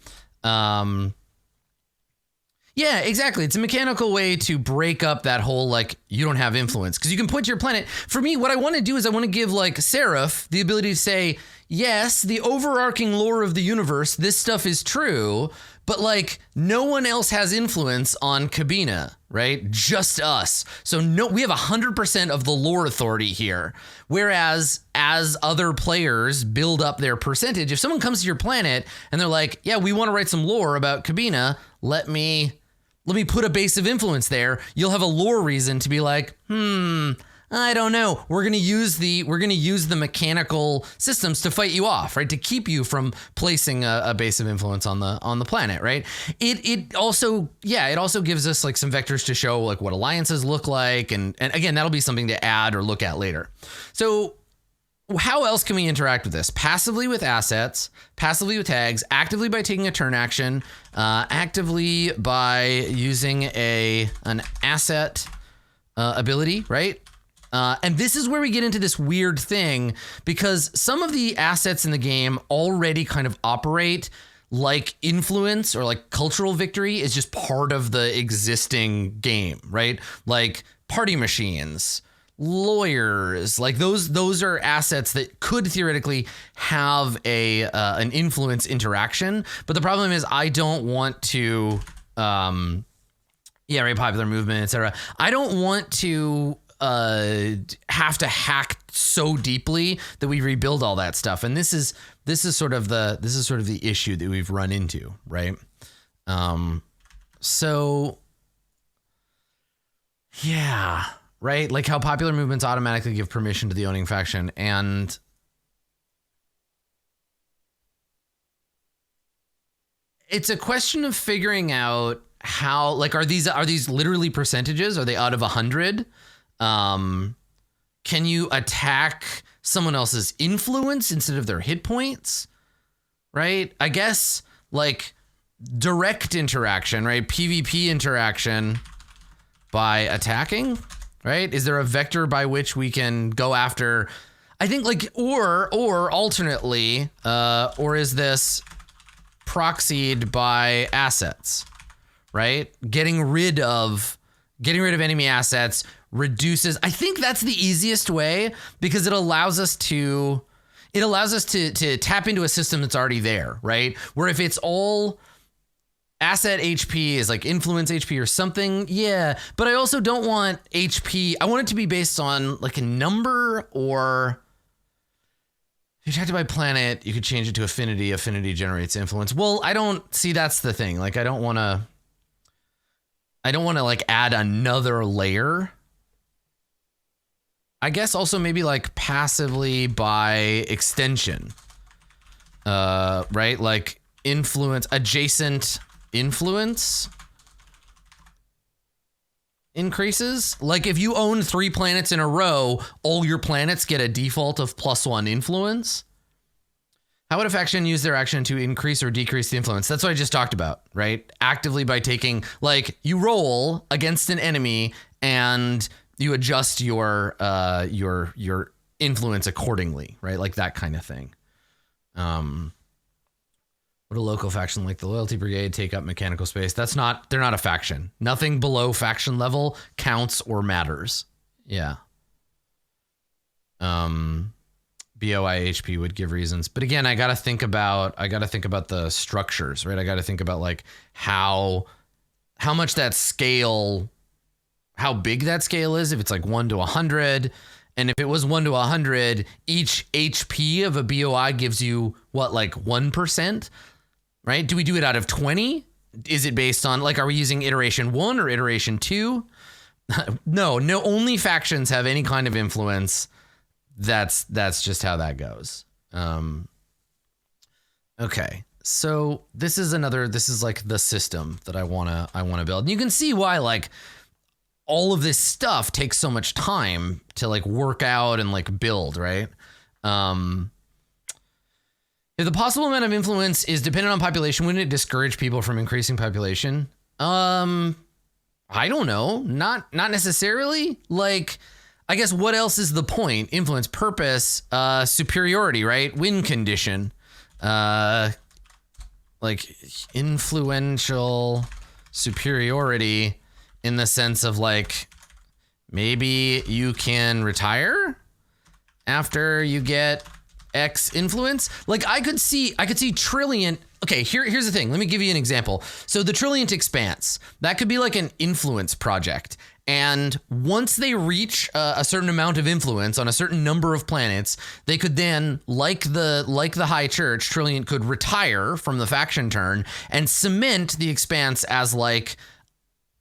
Yeah, exactly. It's a mechanical way to break up that whole, like, you don't have influence. Because you can point to your planet. For me, what I want to do is I want to give, like, Seraph the ability to say, yes, the overarching lore of the universe, this stuff is true, but, like, no one else has influence on Cabina, right? Just us. So no, we have 100% of the lore authority here. Whereas as other players build up their percentage, if someone comes to your planet and they're like, yeah, we want to write some lore about Cabina, let me put a base of influence there. You'll have a lore reason to be like, I don't know. We're gonna use the mechanical systems to fight you off, right? To keep you from placing a base of influence on the planet, right? It also gives us like some vectors to show like what alliances look like, and again, that'll be something to add or look at later. So how else can we interact with this? Passively with assets, passively with tags, actively by taking a turn action, actively by using an asset ability, right? And this is where we get into this weird thing, because some of the assets in the game already kind of operate like influence or like cultural victory is just part of the existing game, right? Like party machines, lawyers, like those are assets that could theoretically have an influence interaction. But the problem is I don't want to, right, popular movement, etc. I don't want to have to hack so deeply that we rebuild all that stuff. And this is sort of the issue that we've run into, right? So yeah. Right? Like how popular movements automatically give permission to the owning faction. And it's a question of figuring out how, like, are these literally percentages? Are they out of 100? Can you attack someone else's influence instead of their hit points? Right? I guess like direct interaction, right? PvP interaction by attacking. Right? Is there a vector by which we can go after? I think like, or alternately, or is this proxied by assets, right? Getting rid of enemy assets reduces. I think that's the easiest way because it allows us to tap into a system that's already there, right? Where if it's all asset HP is like influence HP or something. Yeah. But I also don't want HP. I want it to be based on like a number, or if you attacked by planet, you could change it to affinity. Affinity generates influence. Well, I don't see, that's the thing. Like, I don't want to like add another layer. I guess also maybe like passively by extension, right? Like influence, adjacent influence increases. Like if you own 3 planets in a row, all your planets get a default of +1 influence. How would a faction use their action to increase or decrease the influence? That's what I just talked about, right? Actively by taking, like, you roll against an enemy and you adjust your influence accordingly, right? Like that kind of thing. Would a local faction like the Loyalty Brigade take up mechanical space? They're not a faction. Nothing below faction level counts or matters. Yeah. BOIHP would give reasons. But again, I got to think about the structures, right? I got to think about like how much that scale, how big that scale is, if it's like 1 to 100. And if it was 1 to 100, each HP of a BOI gives you what, like 1%, right? Do we do it out of 20? Is it based on like, are we using iteration 1 or iteration 2? No, only factions have any kind of influence. That's just how that goes. Okay. So this is like the system that I want to build. And you can see why like all of this stuff takes so much time to like work out and like build, right? If the possible amount of influence is dependent on population, wouldn't it discourage people from increasing population? I don't know. Not necessarily. Like, I guess what else is the point? Influence, purpose, superiority, right? Win condition. Like influential superiority in the sense of like, maybe you can retire after you get X influence. Like I could see Trilliant. Okay, here's the thing. Let me give you an example. So the Trilliant Expanse, that could be like an influence project. And once they reach a certain amount of influence on a certain number of planets, they could then, like the High Church, Trilliant could retire from the faction turn and cement the Expanse as like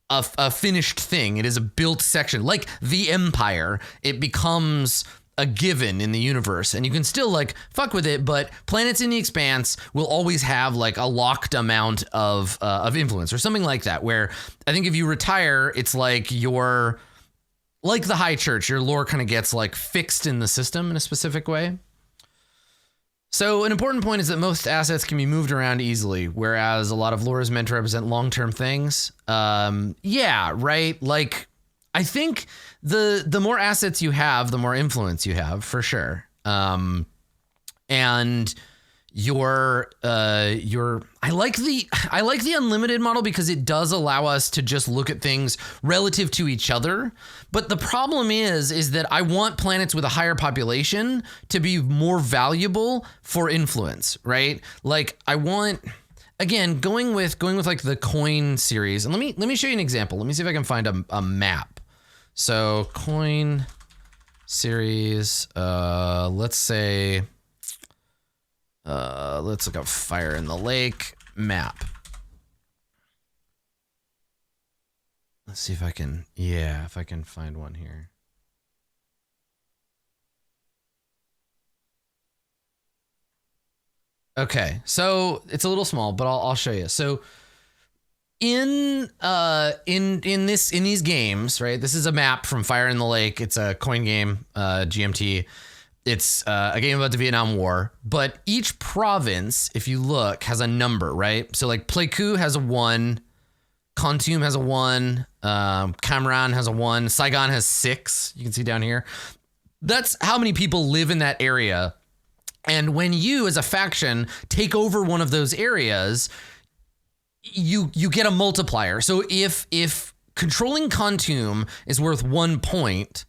a finished thing. It is a built section, like the Empire. It becomes a given in the universe, and you can still like fuck with it, but planets in the Expanse will always have like a locked amount of influence or something like that, where I think if you retire, it's like you're like the High Church, your lore kind of gets like fixed in the system in a specific way. So an important point is that most assets can be moved around easily, whereas a lot of lore is meant to represent long-term things. Yeah, right. Like I think the more assets you have, the more influence you have, for sure. And I like the unlimited model because it does allow us to just look at things relative to each other. But the problem is that I want planets with a higher population to be more valuable for influence, right? Like I want, again, going with like the coin series. And let me show you an example. Let me see if I can find a map. So coin series, let's say, let's look up Fire in the Lake map. Let's see if I can, if I can find one here. Okay, so it's a little small, but I'll show you. So in these games, right? This is a map from Fire in the Lake. It's a coin game, GMT. It's a game about the Vietnam War, but each province, if you look, has a number, right? So like Pleiku has a 1, Kontum has a 1, Camaran has a 1, Saigon has 6. You can see down here. That's how many people live in that area. And when you, as a faction, take over one of those areas, you get a multiplier. So if controlling Kontum is worth 1 point,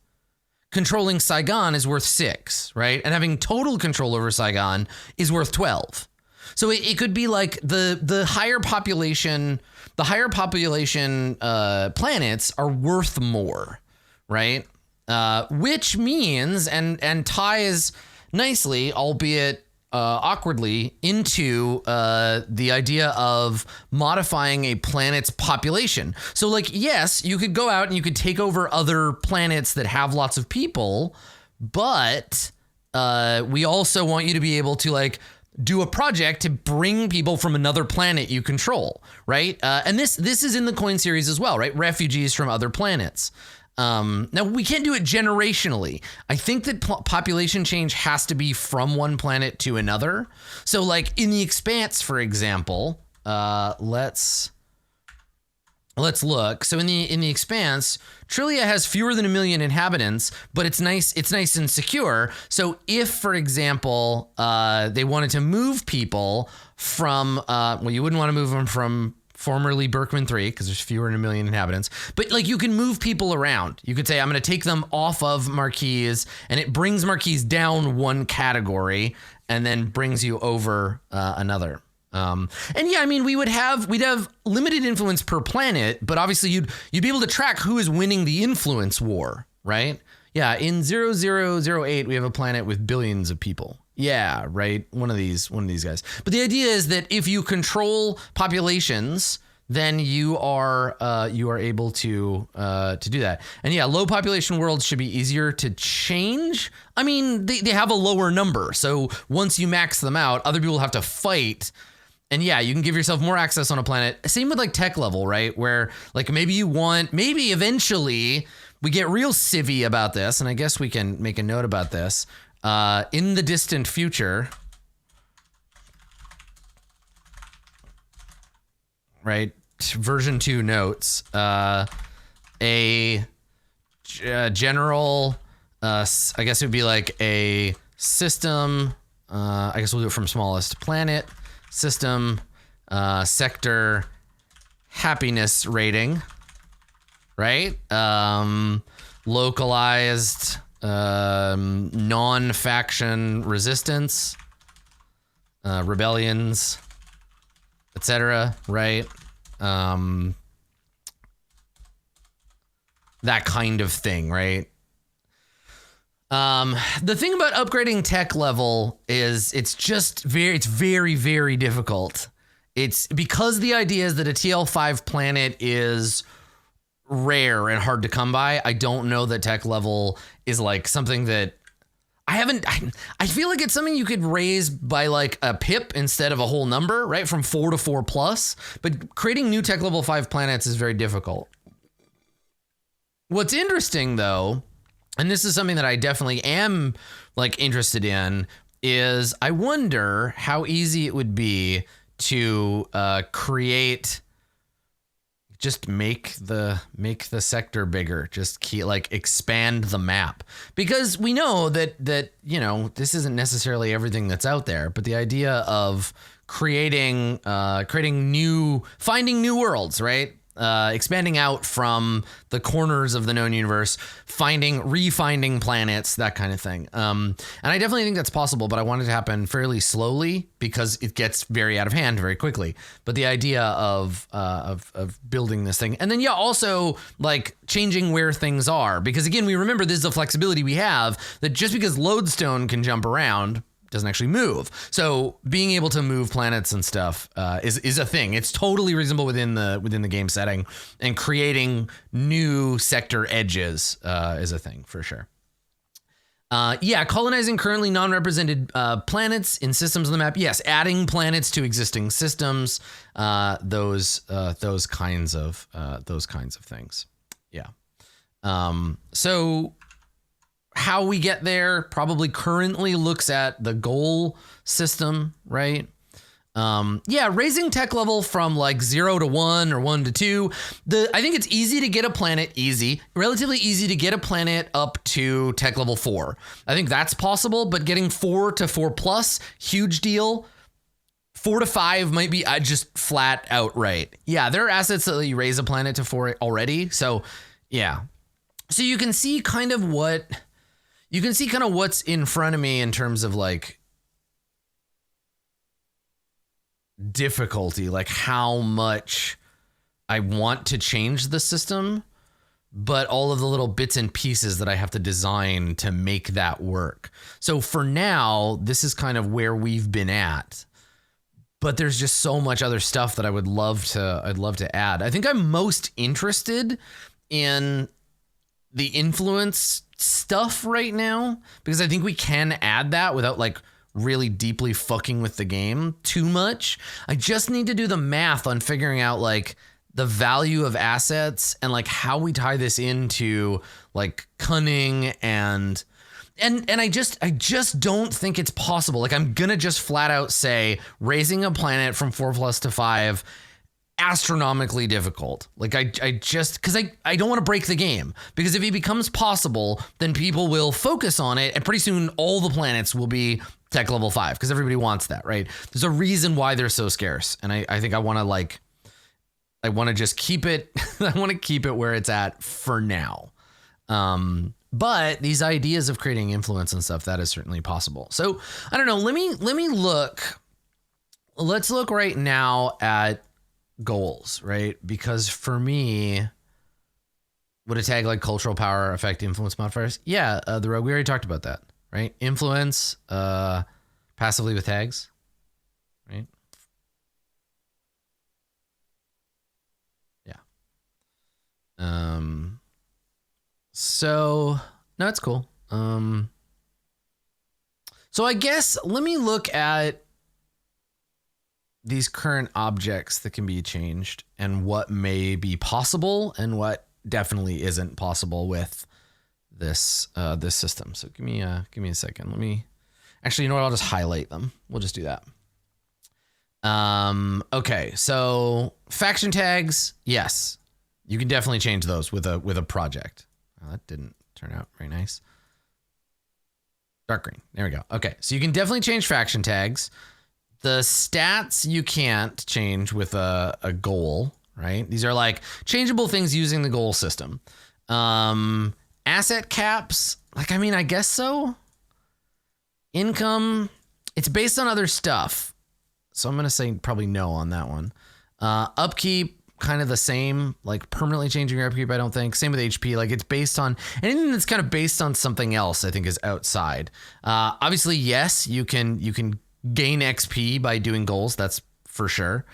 controlling Saigon is worth 6, right? And having total control over Saigon is worth 12. So it could be like the higher population planets are worth more, right? Which means and ties nicely, albeit awkwardly, into the idea of modifying a planet's population. So like, yes, you could go out and you could take over other planets that have lots of people, but we also want you to be able to like do a project to bring people from another planet you control, right? And this is in the coin series as well, right? Refugees from other planets. Now we can't do it generationally. I think that population change has to be from one planet to another. So like in the Expanse, for example, let's let's look. So in the Expanse, Trillia has fewer than 1 million inhabitants, but it's nice and secure. So if, for example, they wanted to move people from, well, you wouldn't want to move them from formerly Berkman 3 because there's fewer than 1 million inhabitants, but like you can move people around. You could say, I'm going to take them off of Marquise, and it brings Marquise down one category and then brings you over another. And yeah, I mean, we'd have limited influence per planet, but obviously you'd be able to track who is winning the influence war, right? Yeah, in 0008 we have a planet with billions of people. Yeah, right. One of these guys. But the idea is that if you control populations, then you are able to do that. And yeah, low population worlds should be easier to change. I mean, they have a lower number, so once you max them out, other people have to fight. And yeah, you can give yourself more access on a planet. Same with like tech level, right? Where like maybe eventually we get real civvy about this, and I guess we can make a note about this. In the distant future, right? Version 2 notes, a general, I guess it would be like a system, I guess we'll do it from smallest, planet, system, sector, happiness rating, right? Localized, non-faction resistance, rebellions, etc., right? That kind of thing, right? The thing about upgrading tech level is it's very, very difficult. It's because the idea is that a TL5 planet is rare and hard to come by. I don't know that tech level is like something that I feel like it's something you could raise by like a pip instead of a whole number, right? From 4 to 4+, but creating new tech level 5 planets is very difficult. What's interesting though, and this is something that I definitely am like interested in, is I wonder how easy it would be to create, just make the sector bigger, just expand the map, because we know that you know, this isn't necessarily everything that's out there, but the idea of finding new worlds, right? Expanding out from the corners of the known universe, refinding planets, that kind of thing. And I definitely think that's possible, but I want it to happen fairly slowly because it gets very out of hand very quickly. But the idea of building this thing, and then yeah, also like changing where things are, because again, we remember this is the flexibility we have, that just because Lodestone can jump around doesn't actually move. So being able to move planets and stuff is a thing. It's totally reasonable within the game setting, and creating new sector edges is a thing for sure. Yeah, colonizing currently non-represented planets in systems on the map. Yes, adding planets to existing systems. Those kinds of things. Yeah. So how we get there probably currently looks at the goal system, right? Yeah, raising tech level from like 0 to 1 or 1 to 2. I think it's easy to get a planet, relatively easy to get a planet up to tech level 4. I think that's possible, but getting 4 to 4+, huge deal. 4 to 5 might be just flat out right. Yeah, there are assets that let you raise a planet to 4 already. So yeah. So you can see kind of what's in front of me in terms of like difficulty, like how much I want to change the system, but all of the little bits and pieces that I have to design to make that work. So for now, this is kind of where we've been at, but there's just so much other stuff that I'd love to add. I think I'm most interested in the influence stuff right now, because I think we can add that without like really deeply fucking with the game too much. I just need to do the math on figuring out like the value of assets and like how we tie this into like cunning and I just don't think it's possible. Like I'm gonna just flat out say raising a planet from 4+ to 5 astronomically difficult. Like I just, because I don't want to break the game, because if it becomes possible, then people will focus on it, and pretty soon all the planets will be tech level 5 because everybody wants that, right? There's a reason why they're so scarce, and I think I want to just keep it. I want to keep it where it's at for now. But these ideas of creating influence and stuff, that is certainly possible. So I don't know. Let me look. Let's look right now at goals, right? Because for me, would a tag like cultural power affect influence modifiers? Yeah, the rogue, we already talked about that, right? Influence passively with tags, right? Yeah. So no, it's cool. So I guess let me look at these current objects that can be changed and what may be possible and what definitely isn't possible with this this system. So give me a second. Let me actually, you know what? I'll just highlight them. We'll just do that. Okay, so faction tags, yes, you can definitely change those with a project. Oh, that didn't turn out very nice. Dark green. There we go. Okay, so you can definitely change faction tags. The stats you can't change with a goal, right? These are like changeable things using the goal system. Asset caps, like, I mean, I guess so. Income, it's based on other stuff. So I'm going to say probably no on that one. Upkeep, kind of the same, like permanently changing your upkeep, I don't think. Same with HP, like it's based on anything that's kind of based on something else, I think is outside. Obviously, yes, you can gain XP by doing goals, that's for sure.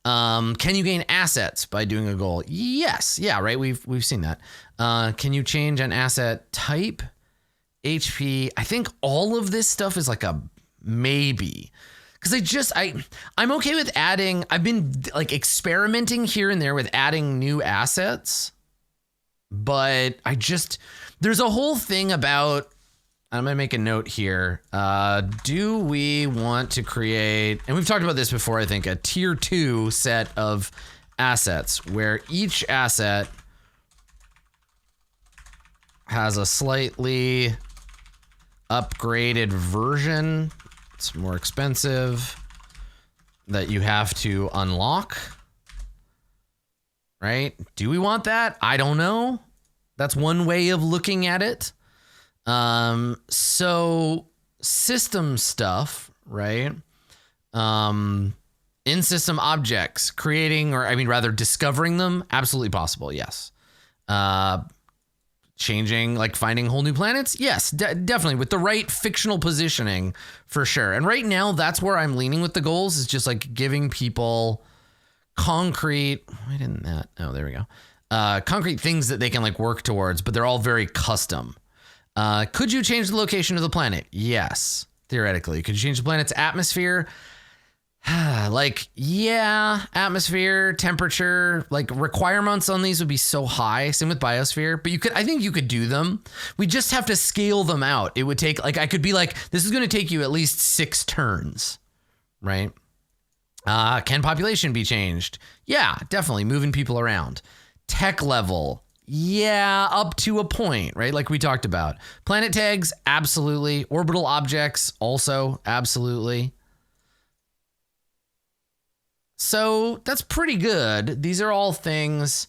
Can you gain assets by doing a goal? Yes. Yeah, right. We've seen that. Can you change an asset type? HP. I think all of this stuff is like a maybe. Because I'm okay with adding, I've been like experimenting here and there with adding new assets, but there's a whole thing about, I'm going to make a note here. Do we want to create, and we've talked about this before, I think, a tier 2 set of assets where each asset has a slightly upgraded version. It's more expensive that you have to unlock, right? Do we want that? I don't know. That's one way of looking at it. So system stuff, right? In-system objects, creating, or I mean, rather discovering them, absolutely possible. Yes. Changing, like finding whole new planets. Yes, definitely with the right fictional positioning for sure. And right now that's where I'm leaning with the goals, is just like giving people concrete, why didn't that? Oh, there we go. Concrete things that they can like work towards, but they're all very custom. Could you change the location of the planet? Yes, theoretically. Could you change the planet's atmosphere? Like, yeah, atmosphere, temperature, like requirements on these would be so high. Same with biosphere, but I think you could do them. We just have to scale them out. It would take, like, I could be like, this is going to take you at least 6 turns, right? Can population be changed? Yeah, definitely moving people around. Tech level. Yeah, up to a point, right? Like we talked about. Planet tags, absolutely. Orbital objects, also, absolutely. So that's pretty good. These are all things.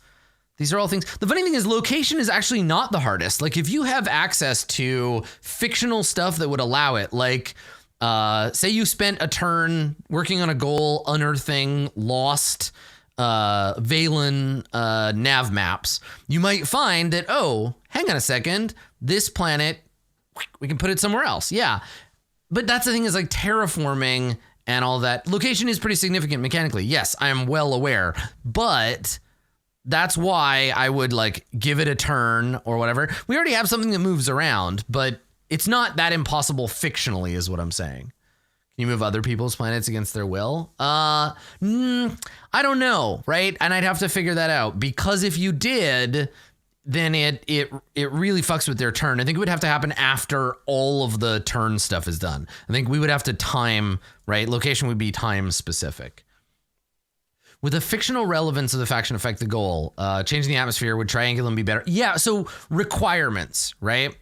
The funny thing is location is actually not the hardest. Like if you have access to fictional stuff that would allow it, like say you spent a turn working on a goal, unearthing lost Valen nav maps, you might find that, oh, hang on a second, this planet, we can put it somewhere else. Yeah. But that's the thing, is like terraforming and all that. Location is pretty significant mechanically. Yes, I am well aware, but that's why I would like give it a turn or whatever. We already have something that moves around, but it's not that impossible fictionally is what I'm saying. Can you move other people's planets against their will? I don't know, right? And I'd have to figure that out, because if you did, then it really fucks with their turn. I think it would have to happen after all of the turn stuff is done. I think we would have to time, right? Location would be time specific. With a fictional relevance of the faction affect the goal, changing the atmosphere, would triangulum be better? Yeah, so requirements, right?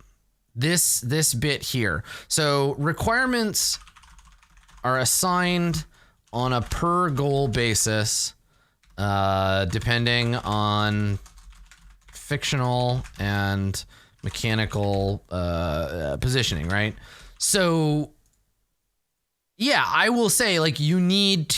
This bit here. So requirements are assigned on a per goal basis, depending on fictional and mechanical positioning, right? So yeah, I will say, like, you need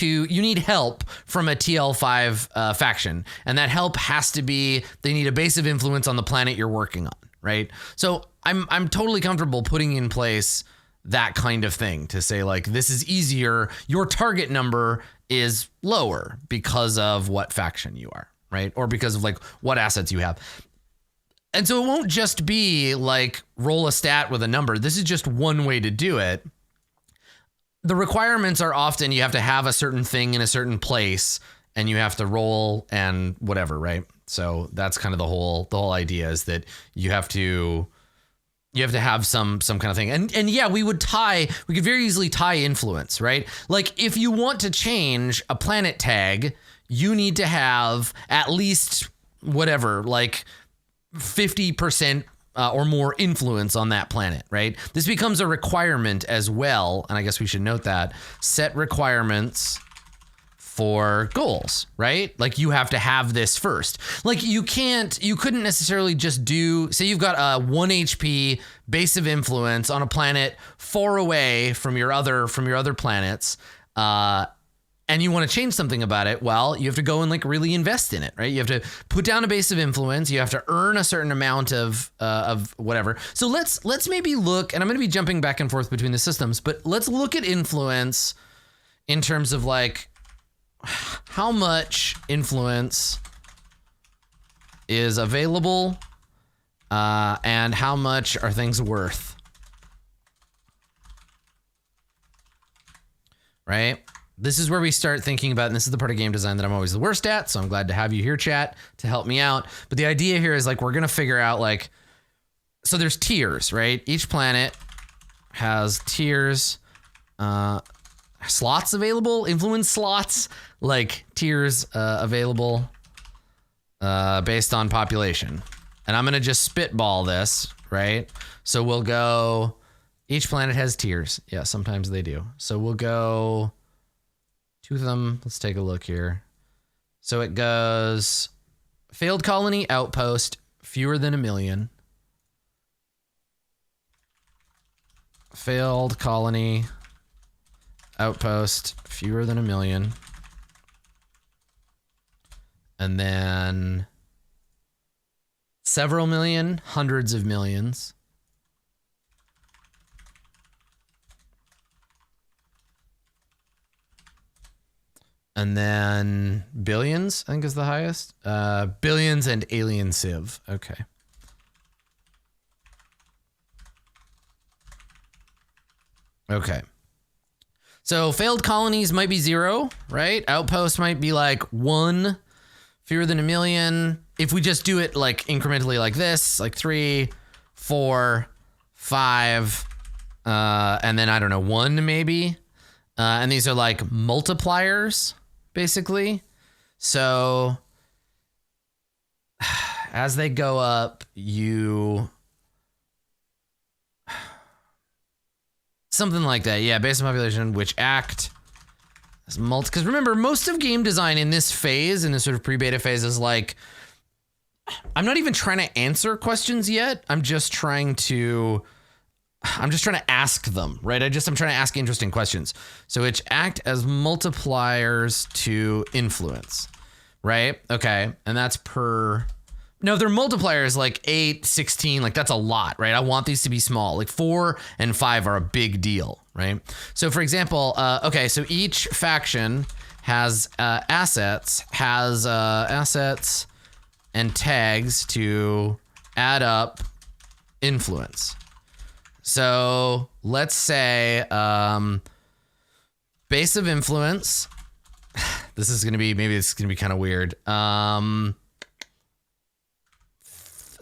help from a TL5 faction, and that help has to be, they need a base of influence on the planet you're working on, right? So I'm totally comfortable putting in place that kind of thing to say, like, this is easier. Your target number is lower because of what faction you are, right? Or because of like what assets you have. And so it won't just be like roll a stat with a number. This is just one way to do it. The requirements are often you have to have a certain thing in a certain place and you have to roll and whatever, right? So that's kind of the whole idea, is that you have to have some kind of thing. And yeah, we could very easily tie influence, right? Like if you want to change a planet tag, you need to have at least whatever, like 50% or more influence on that planet, right? This becomes a requirement as well. And I guess we should note that. Set requirements for goals, right? Like you have to have this first. Like you couldn't necessarily just say you've got a 1 HP base of influence on a planet far away from your other planets, and you want to change something about it. Well, you have to go and like really invest in it, right? You have to put down a base of influence. You have to earn a certain amount of whatever. So let's maybe look, and I'm going to be jumping back and forth between the systems, but let's look at influence in terms of like how much influence is available, and how much are things worth, right? This is where we start thinking about, and this is the part of game design that I'm always the worst at, so I'm glad to have you here, chat, to help me out. But the idea here is like we're going to figure out like, so there's tiers, right? Each planet has tiers, slots available, influence slots, like tiers available based on population. And I'm going to just spitball this, right? So we'll go, each planet has tiers. Yeah, sometimes they do. So we'll go to them. Let's take a look here. So it goes failed colony outpost, fewer than 1 million. Failed colony outpost, fewer than 1 million. And then several million, hundreds of millions. And then billions, I think is the highest. Billions and alien civ. Okay. Okay. So failed colonies might be 0, right? Outposts might be like 1, fewer than 1 million. If we just do it like incrementally like this, like 3, 4, 5, and then I don't know, 1 maybe. And these are like multipliers, basically. So as they go up, something like that. Yeah, base of population, which act as because remember, most of game design in this phase, in this sort of pre-beta phase, is like, I'm not even trying to answer questions yet. I'm just trying to ask them, right? I'm trying to ask interesting questions. So which act as multipliers to influence, right? Okay. And that's per, now if they're multipliers like 8, 16, like that's a lot, right? I want these to be small. Like 4 and 5 are a big deal, right? So for example, okay, so each faction has assets and tags to add up influence. So let's say base of influence. This is going to be kind of weird.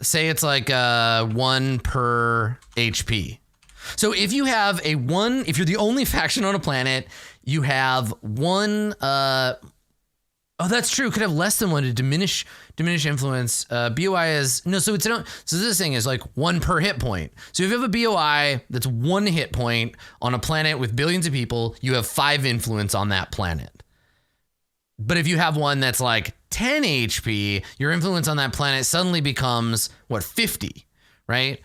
Say it's like 1 per HP. So if you have if you're the only faction on a planet, you have 1 Oh, that's true. Could have less than one to diminish influence. BOI is no. So so this thing is like one per hit point. So if you have a BOI that's 1 hit point on a planet with billions of people, you have 5 influence on that planet. But if you have one that's like 10 HP, your influence on that planet suddenly becomes 50, right?